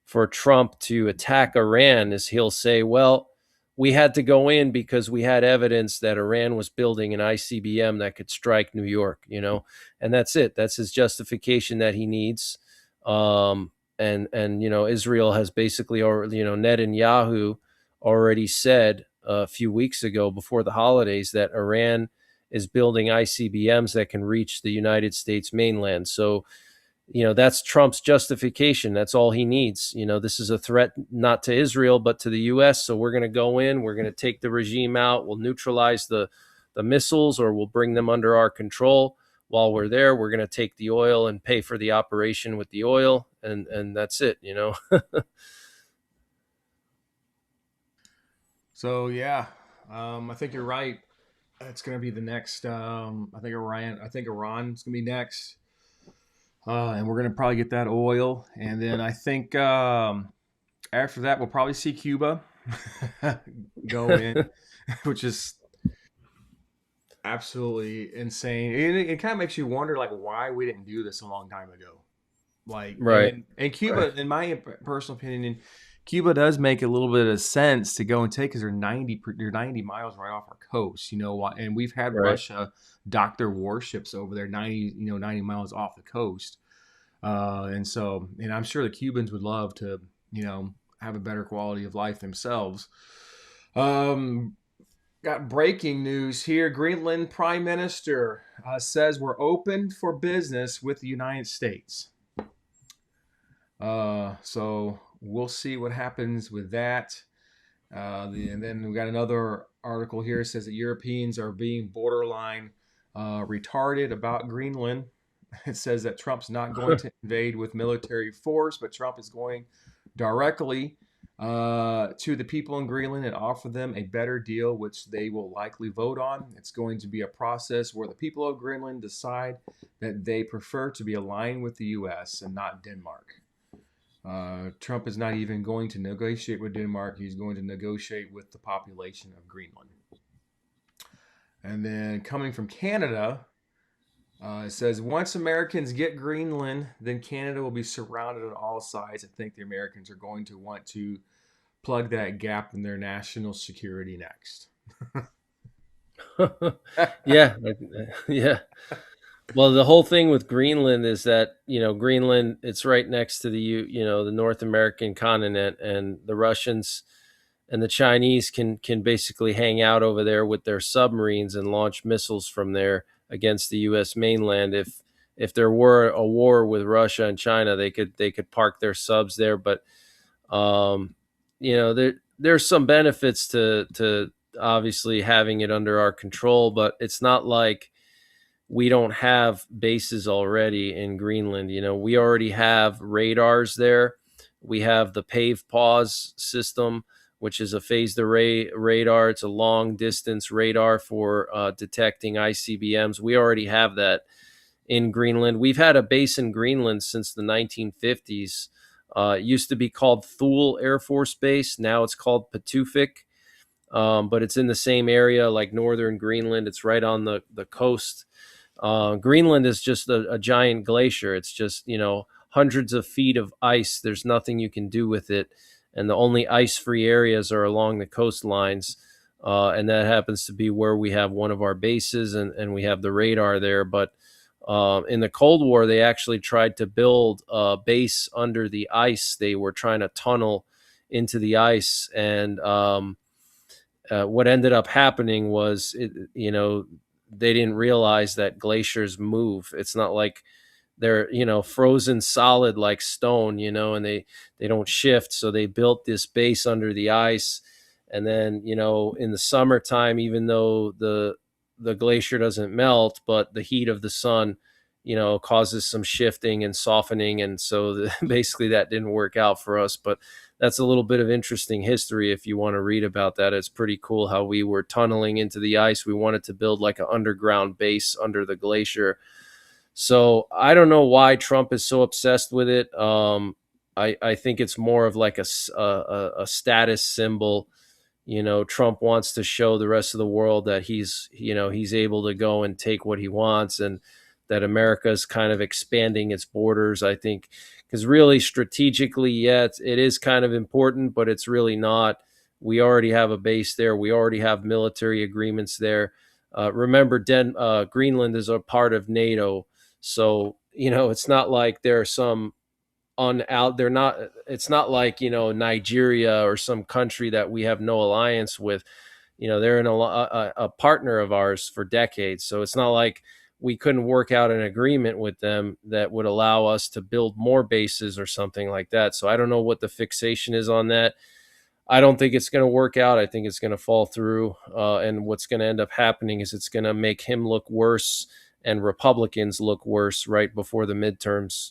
for Trump to attack Iran, is he'll say, well, we had to go in because we had evidence that Iran was building an ICBM that could strike New York, and that's it. That's his justification that he needs. And Israel has basically, or Netanyahu already said a few weeks ago before the holidays that Iran is building ICBMs that can reach the United States mainland. So that's Trump's justification. That's all he needs. This is a threat not to Israel, but to the U.S. So we're going to go in, we're going to take the regime out, we'll neutralize the missiles, or we'll bring them under our control. While we're there, we're going to take the oil and pay for the operation with the oil. And that's it, So yeah, I think you're right. It's going to be the next. I think Iran's going to be next, and we're going to probably get that oil, and then I think after that we'll probably see Cuba go in, which is absolutely insane. It kind of makes you wonder, like, why we didn't do this a long time ago. Like, Right. and Cuba, in my personal opinion, Cuba does make a little bit of sense to go and take because they're 90 miles right off our coast, and we've had Right. Russia dock their warships over there 90 miles off the coast. And I'm sure the Cubans would love to, have a better quality of life themselves. Um, got breaking news here. Greenland Prime Minister says we're open for business with the United States. So we'll see what happens with that. And then we got another article here that says that Europeans are being borderline retarded about Greenland. It says that Trump's not going to invade with military force, but Trump is going directly to the people in Greenland and offer them a better deal, which they will likely vote on. It's going to be a process where the people of Greenland decide that they prefer to be aligned with the U.S. and not Denmark. Trump is not even going to negotiate with Denmark. He's going to negotiate with the population of Greenland. And then coming from Canada, it says once Americans get Greenland, then Canada will be surrounded on all sides. I think the Americans are going to want to plug that gap in their national security next. Yeah. Yeah. Well, the whole thing with Greenland is that, Greenland, it's right next to the North American continent, and the Russians and the Chinese can basically hang out over there with their submarines and launch missiles from there against the US mainland. If there were a war with Russia and China, they could park their subs there, but um there's some benefits to obviously having it under our control, but it's not like we don't have bases already in Greenland. We already have radars there. We have the PAVE pause system, which is a phased array radar. It's a long distance radar for detecting ICBMs. We already have that in Greenland. We've had a base in Greenland since the 1950s. It used to be called Thule Air Force Base. Now it's called Patuxent, but it's in the same area like northern Greenland. It's right on the coast. Greenland is just a giant glacier. It's just, hundreds of feet of ice. There's nothing you can do with it. And the only ice-free areas are along the coastlines. And that happens to be where we have one of our bases, and we have the radar there. But in the Cold War, they actually tried to build a base under the ice. They were trying to tunnel into the ice. And what ended up happening was, they didn't realize that glaciers move. It's not like they're, frozen solid like stone, and they don't shift. So they built this base under the ice. And then, in the summertime, even though the glacier doesn't melt, but the heat of the sun, causes some shifting and softening. And so basically that didn't work out for us. But that's a little bit of interesting history if you want to read about that. It's pretty cool how we were tunneling into the ice. We wanted to build like an underground base under the glacier. So I don't know why Trump is so obsessed with it. I think it's more of like a status symbol. Trump wants to show the rest of the world that he's able to go and take what he wants, and that America is kind of expanding its borders. I think because really strategically, yeah, it is kind of important, but it's really not. We already have a base there. We already have military agreements there. Remember, Greenland is a part of NATO, so it's not like there are some they're not. It's not like Nigeria or some country that we have no alliance with. They're a partner of ours for decades, so it's not like we couldn't work out an agreement with them that would allow us to build more bases or something like that. So I don't know what the fixation is on that. I don't think it's going to work out. I think it's going to fall through. And what's going to end up happening is it's going to make him look worse and Republicans look worse right before the midterms.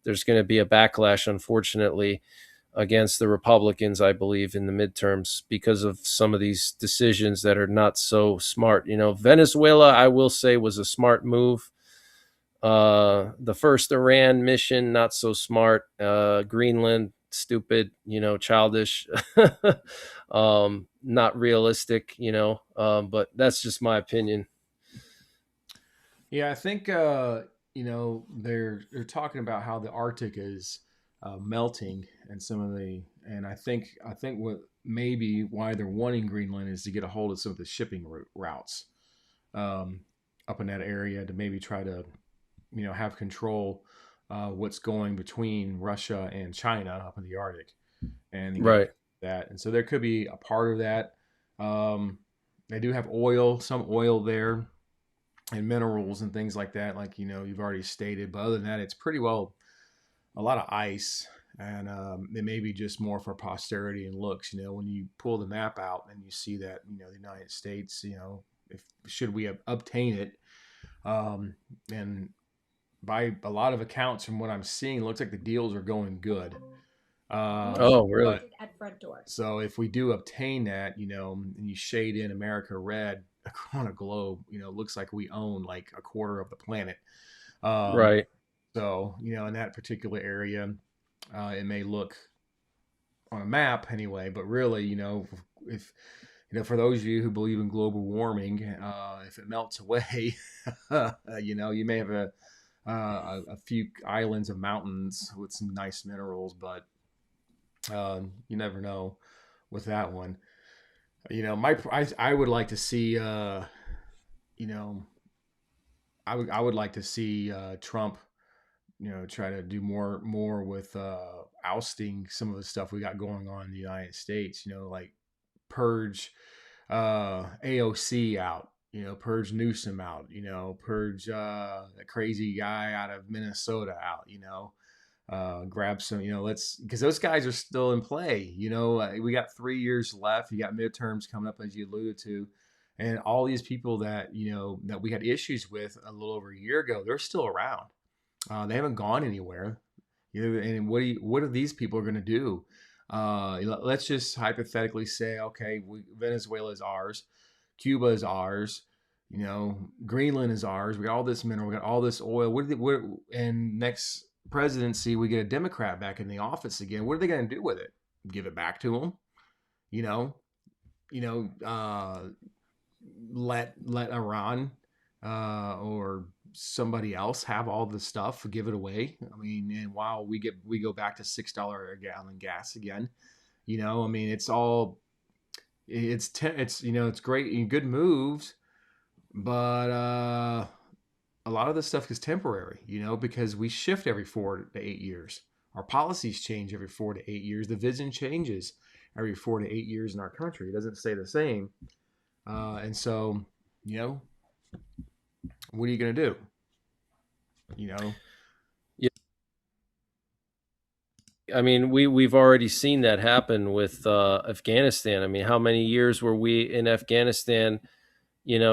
There's going to be a backlash, unfortunately, against the Republicans, I believe, in the midterms because of some of these decisions that are not so smart. Venezuela, I will say, was a smart move. The first Iran mission, not so smart. Greenland, stupid, childish, not realistic, but that's just my opinion. Yeah, I think they're talking about how the Arctic is melting, and I think what maybe why they're wanting Greenland is to get a hold of some of the shipping routes um, up in that area to maybe try to have control what's going between Russia and China up in the Arctic, and get Right. that. And so there could be a part of that. Um, they do have some oil there, and minerals and things like that, like you've already stated. But other than that, it's pretty well a lot of ice, and it may be just more for posterity and looks. When you pull the map out and you see that the United States, if should we obtain it, and by a lot of accounts from what I'm seeing, it looks like the deals are going good. Oh, really? But at front door. So if we do obtain that, and you shade in America red on a globe, it looks like we own like a quarter of the planet. Um, Right. so in that particular area, it may look on a map anyway, but really, if for those of you who believe in global warming, if it melts away, you may have a few islands of mountains with some nice minerals, but you never know with that one. I would like to see, I would like to see Trump, try to do more with ousting some of the stuff we got going on in the United States. Like purge AOC out. Purge Newsom out. Purge that crazy guy out of Minnesota out. Grab some. Let's because those guys are still in play. We got 3 years left. You got midterms coming up, as you alluded to. And all these people that that we had issues with a little over a year ago, they're still around. They haven't gone anywhere. And what are these people going to do? Let's just hypothetically say, okay, Venezuela is ours, Cuba is ours, Greenland is ours. We got all this mineral, we got all this oil. And next presidency, we get a Democrat back in the office again. What are they going to do with it? Give it back to them? You know, you know, let Iran or somebody else have all the stuff, give it away. I mean, and while we go back to $6 a gallon gas again, I mean, it's great and good moves, but a lot of this stuff is temporary, because we shift every 4 to 8 years. Our policies change every 4 to 8 years. The vision changes every 4 to 8 years in our country. It doesn't stay the same. And so, what are you going to do? Yeah. I mean, we've already seen that happen with Afghanistan. I mean, how many years were we in Afghanistan,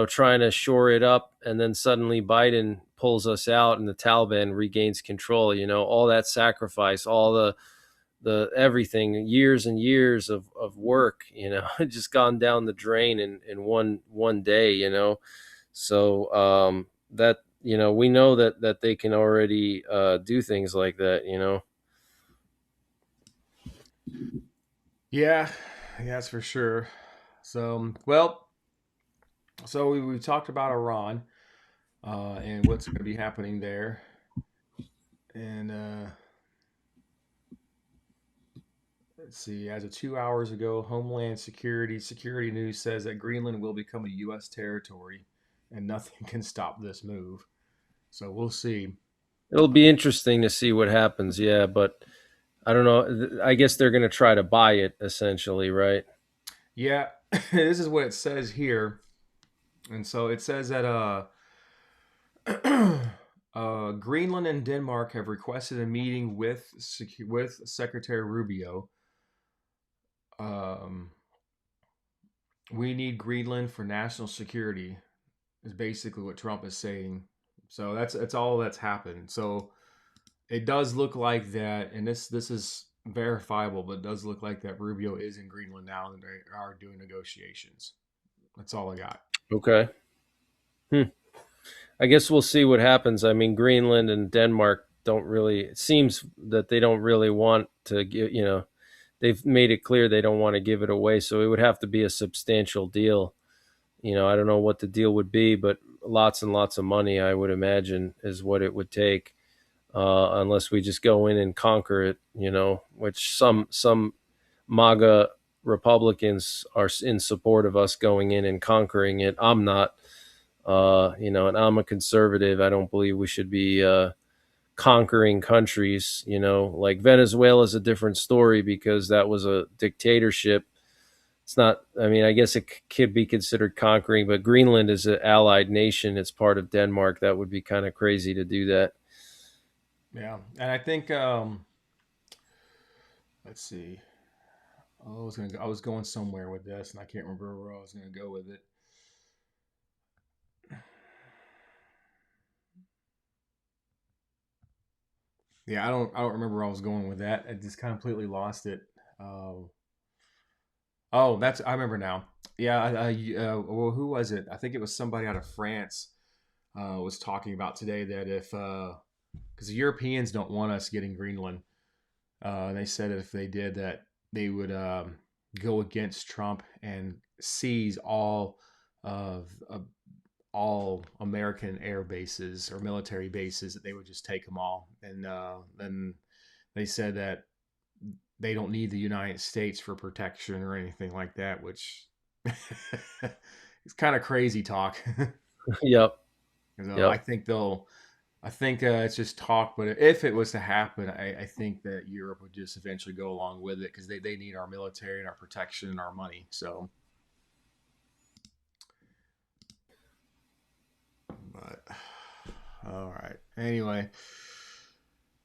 trying to shore it up, and then suddenly Biden pulls us out and the Taliban regains control, all that sacrifice, all the everything, years and years of work, just gone down the drain in one day, so that, we know that they can already do things like that, Yeah, that's for sure. So, well, so we've talked about Iran and what's going to be happening there. And let's see, as of 2 hours ago, Homeland Security News says that Greenland will become a U.S. territory and nothing can stop this move. So we'll see. It'll be interesting to see what happens. Yeah, but I don't know. I guess they're going to try to buy it essentially, right? Yeah, this is what it says here. And so it says that Greenland and Denmark have requested a meeting with Secretary Rubio. We need Greenland for national security, is basically what Trump is saying. So that's all that's happened. So it does look like that, and this is verifiable, but it does look like that Rubio is in Greenland now, and they are doing negotiations. That's all I got. Okay. I guess we'll see what happens. I mean, Greenland and Denmark don't really, it seems that they don't really want to give, they've made it clear they don't want to give it away. So it would have to be a substantial deal. I don't know what the deal would be, but lots and lots of money, I would imagine, is what it would take, unless we just go in and conquer it, which some MAGA Republicans are in support of us going in and conquering it. I'm not, and I'm a conservative. I don't believe we should be conquering countries. Like Venezuela is a different story because that was a dictatorship. It's not, I mean, I guess it could be considered conquering, but Greenland is an allied nation. It's part of Denmark. That would be kind of crazy to do that. Yeah, and I think let's see. I was going somewhere with this, and I can't remember where I was gonna go with it. Yeah, I don't remember where I was going with that. I just completely lost it. Um, oh, that's I remember now. Yeah, well, who was it? I think it was somebody out of France was talking about today that if because the Europeans don't want us getting Greenland, they said if they did that, they would go against Trump and seize of all American air bases or military bases. That they would just take them all, and then they said that they don't need the United States for protection or anything like that, which it's kind of crazy talk. Yep. So Yep. I think they'll. I think it's just talk, but if it was to happen, I think that Europe would just eventually go along with it because they need our military and our protection and our money. So, but all right. Anyway,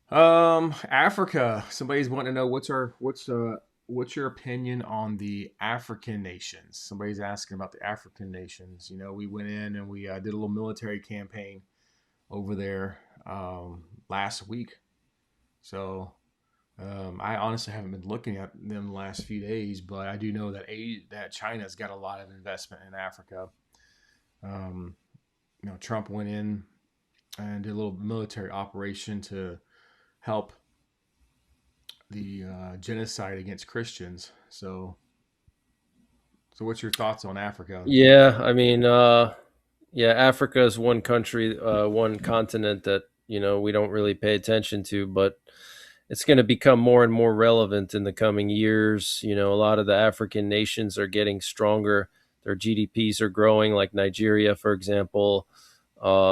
Africa. Somebody's wanting to know what's your opinion on the African nations? Somebody's asking about the African nations. We went in and we did a little military campaign over there last week. So I honestly haven't been looking at them the last few days, but I do know that China's got a lot of investment in Africa. Um, Trump went in and did a little military operation to help the genocide against Christians. So what's your thoughts on Africa? Yeah. I mean, yeah, Africa is one country, one continent that, we don't really pay attention to, but it's going to become more and more relevant in the coming years. A lot of the African nations are getting stronger. Their GDPs are growing, like Nigeria, for example.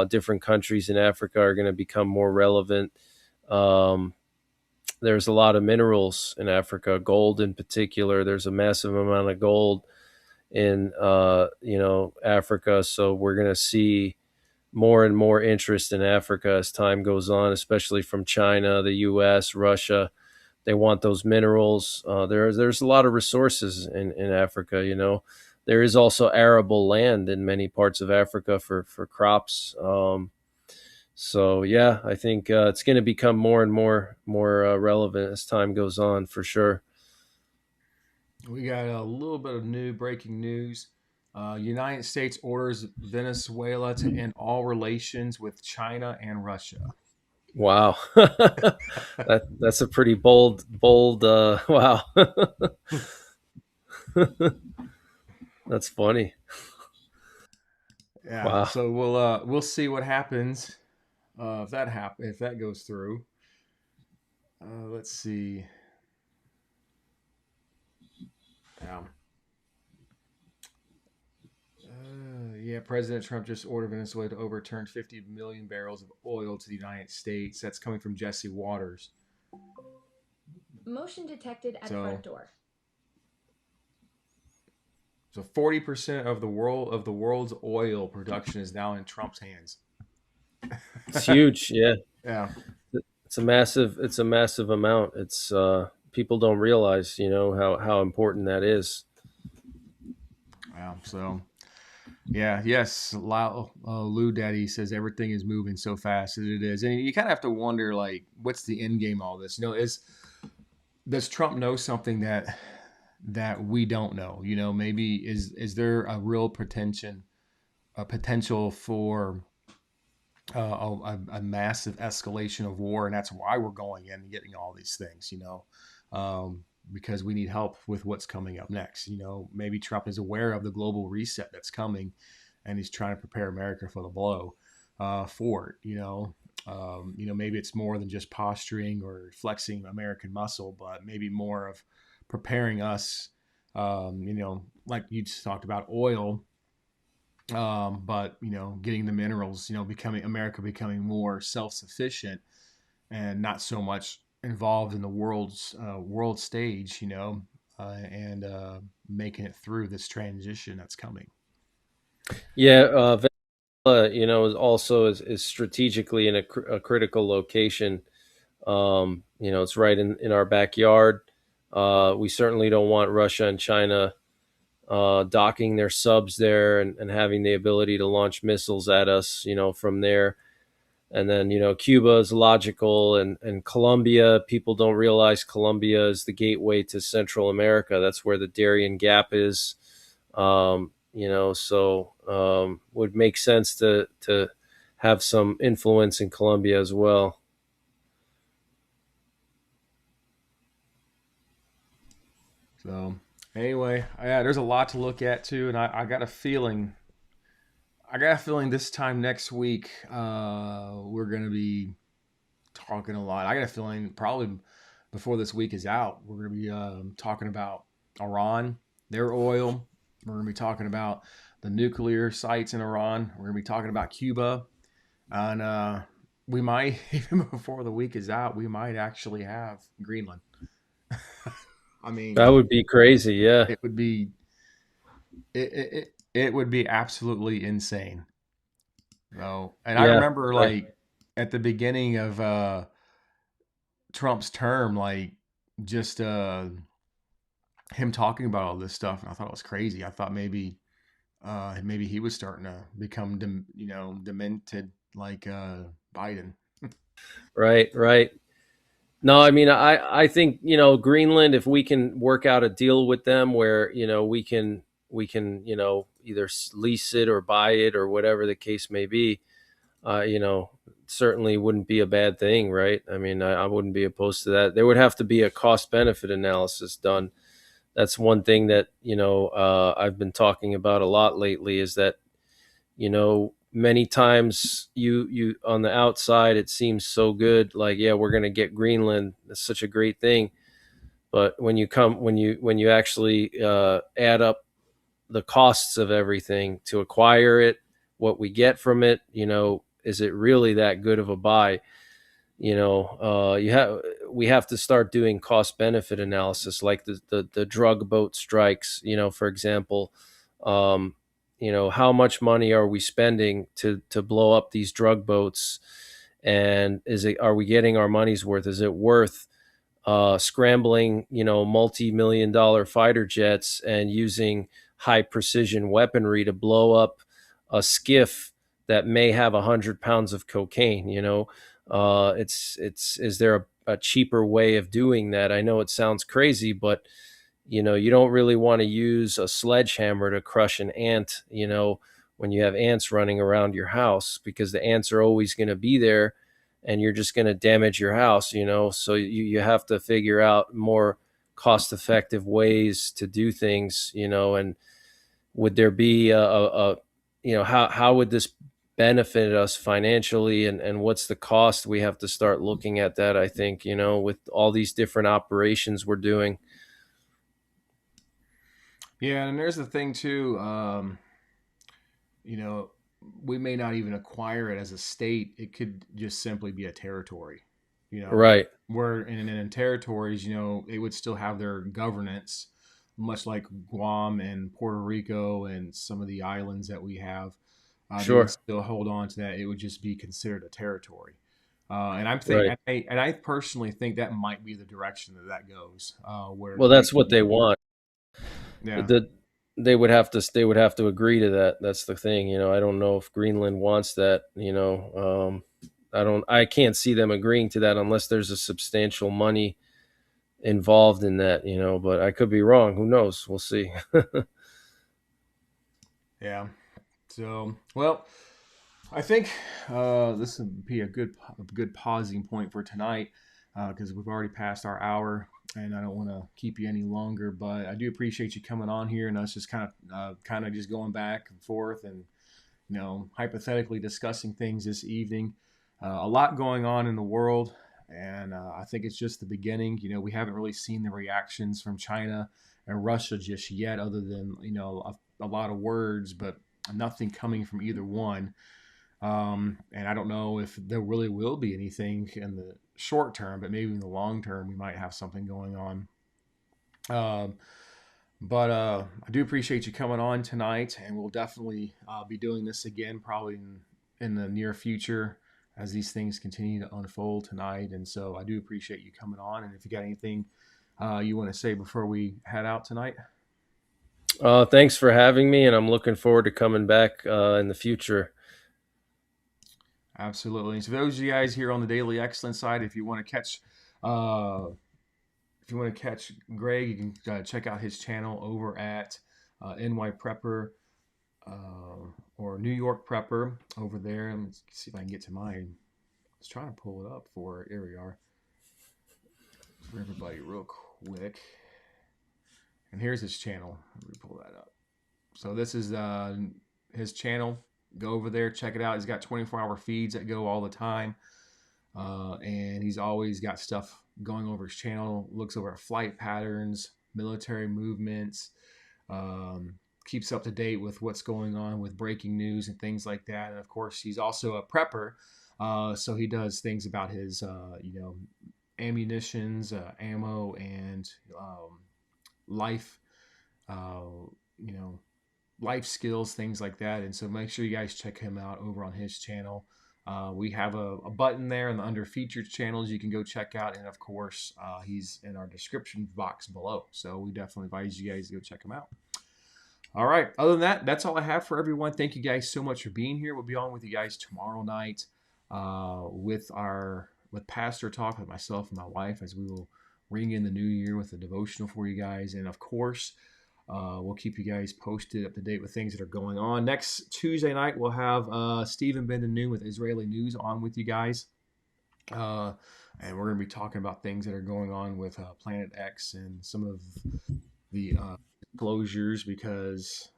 Different countries in Africa are going to become more relevant. Um, there's a lot of minerals in Africa, gold in particular. There's a massive amount of gold in Africa, so we're going to see more and more interest in Africa as time goes on, especially from China, the U.S., Russia. They want those minerals. There's a lot of resources in Africa. There is also arable land in many parts of Africa for crops. So yeah, I think it's going to become more and more relevant as time goes on, for sure. We got a little bit of new breaking news. United States orders Venezuela to end all relations with China and Russia. Wow, that's a pretty bold. Wow, that's funny. Yeah, Wow. so we'll see what happens if that goes through. Let's see. Yeah. Yeah, President Trump just ordered Venezuela to overturn 50 million barrels of oil to the United States. That's coming from Jesse Waters. Motion detected at So, front door. so 40% of the world's oil production is now in Trump's hands. It's huge. Yeah, Yeah. it's a massive amount. It's people don't realize, how important that is. Wow. So, yeah, yes, Lou Daddy says everything is moving so fast as it is, and you kind of have to wonder, like, what's the end game? Of all this, is does Trump know something that we don't know? Maybe is there a real potential for a massive escalation of war, and that's why we're going in and getting all these things, because we need help with what's coming up next. Maybe Trump is aware of the global reset that's coming, and he's trying to prepare America for the blow for it. Maybe it's more than just posturing or flexing American muscle, but maybe more of preparing us. Like you just talked about oil, but getting the minerals. Becoming America becoming more self-sufficient and not so much involved in the world stage. And making it through this transition that's coming. Yeah, is also is strategically in a critical location. It's right in our backyard. We certainly don't want Russia and China docking their subs there and having the ability to launch missiles at us, from there. And then, Cuba is logical, and Colombia, people don't realize Colombia is the gateway to Central America. That's where the Darien Gap is. Would make sense to have some influence in Colombia as well. So anyway, yeah, there's a lot to look at too, and I got a feeling. This time next week, we're gonna be talking a lot. I got a feeling probably before this week is out, we're gonna be talking about Iran, their oil. We're gonna be talking about the nuclear sites in Iran. We're gonna be talking about Cuba, and we might even before the week is out, we might actually have Greenland. I That mean, would be crazy. Yeah. it would be it would be absolutely insane. No, and I Yeah. remember Yeah. like at the beginning of Trump's term, like just him talking about all this stuff, and I thought it was crazy. I thought maybe he was starting to become demented like Biden. Right. Right. No, I mean, I think, Greenland, if we can work out a deal with them where, we can, either lease it or buy it or whatever the case may be, certainly wouldn't be a bad thing, right? I mean, I wouldn't be opposed to that. There would have to be a cost benefit analysis done. That's one thing that, I've been talking about a lot lately, is that, many times you on the outside, it seems so good, like, yeah, we're going to get Greenland, that's such a great thing. But when you actually add up the costs of everything to acquire it, what we get from it, is it really that good of a buy? We have to start doing cost benefit analysis, like the drug boat strikes, for example. How much money are we spending to blow up these drug boats, and are we getting our money's worth? Is it worth scrambling, multi-million-dollar fighter jets and using high precision weaponry to blow up a skiff that may have 100 pounds of cocaine? Is there a cheaper way of doing that? I know it sounds crazy, but you don't really want to use a sledgehammer to crush an ant, when you have ants running around your house, because the ants are always going to be there and you're just going to damage your house, so you have to figure out more cost effective ways to do things, and would there be how would this benefit us financially, and what's the cost? We have to start looking at that, I think, with all these different operations we're doing. Yeah, and there's the thing too. You know, we may not even acquire it as a state. It could just simply be a territory. Right. Where in territories, it would still have their governance, much like Guam and Puerto Rico and some of the islands that we have. They would Sure. still hold on to that. It would just be considered a territory. And I'm think, Right. and I personally think that might be the direction that goes. Where Well, that's what they want. yeah, The they would have to agree to that. That's the thing. I don't know if Greenland wants that. I can't see them agreeing to that unless there's a substantial money involved in that. But I could be wrong. Who knows? We'll see. yeah. So well, I think this would be a good pausing point for tonight because we've already passed our hour, and I don't want to keep you any longer. But I do appreciate you coming on here and us just kind of just going back and forth and hypothetically discussing things this evening. A lot going on in the world, and I think it's just the beginning. We haven't really seen the reactions from China and Russia just yet, other than a lot of words, but nothing coming from either one. And I don't know if there really will be anything in the short term, but maybe in the long term, we might have something going on. But I do appreciate you coming on tonight, and we'll definitely be doing this again probably in the near future as these things continue to unfold tonight. And so I do appreciate you coming on. And if you got anything you want to say before we head out tonight? Thanks for having me, and I'm looking forward to coming back in the future. Absolutely. So for those of you guys here on the Daily Excellence side, if you want to catch Greg, you can check out his channel over at NyPrepper or New York Prepper over there. Let me see if I can get to mine. I was trying to pull it up for, here we are, for everybody real quick. And here's his channel. Let me pull that up. So this is his channel. Go over there, check it out. He's got 24-hour feeds that go all the time. And he's always got stuff going over his channel, looks over at flight patterns, military movements, keeps up to date with what's going on with breaking news and things like that. And of course, he's also a prepper. So he does things about his, ammunitions, ammo, and life, life skills, things like that. And so make sure you guys check him out over on his channel. We have a button there in the under featured channels you can go check out. And of course, he's in our description box below. So we definitely advise you guys to go check him out. All right. Other than that, that's all I have for everyone. Thank you guys so much for being here. We'll be on with you guys tomorrow night with Pastor Talk with myself and my wife, as we will ring in the new year with a devotional for you guys. And of course, we'll keep you guys posted, up to date with things that are going on. Next Tuesday night, we'll have Stephen Ben-Nun with Israeli News on with you guys. And we're going to be talking about things that are going on with Planet X and some of the disclosures, because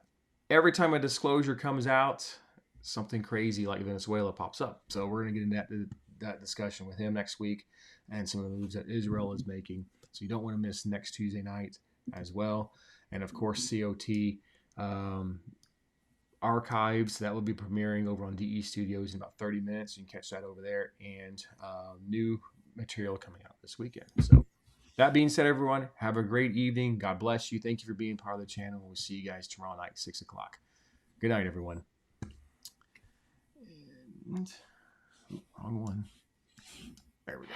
every time a disclosure comes out, something crazy like Venezuela pops up. So we're going to get into that discussion with him next week and some of the moves that Israel is making. So you don't want to miss next Tuesday night as well. And of course, COT archives, that will be premiering over on DE Studios in about 30 minutes. You can catch that over there, and new material coming out this weekend. So that being said, everyone, have a great evening. God bless you. Thank you for being part of the channel. We'll see you guys tomorrow night, 6 o'clock. Good night, everyone. And, wrong one. There we go.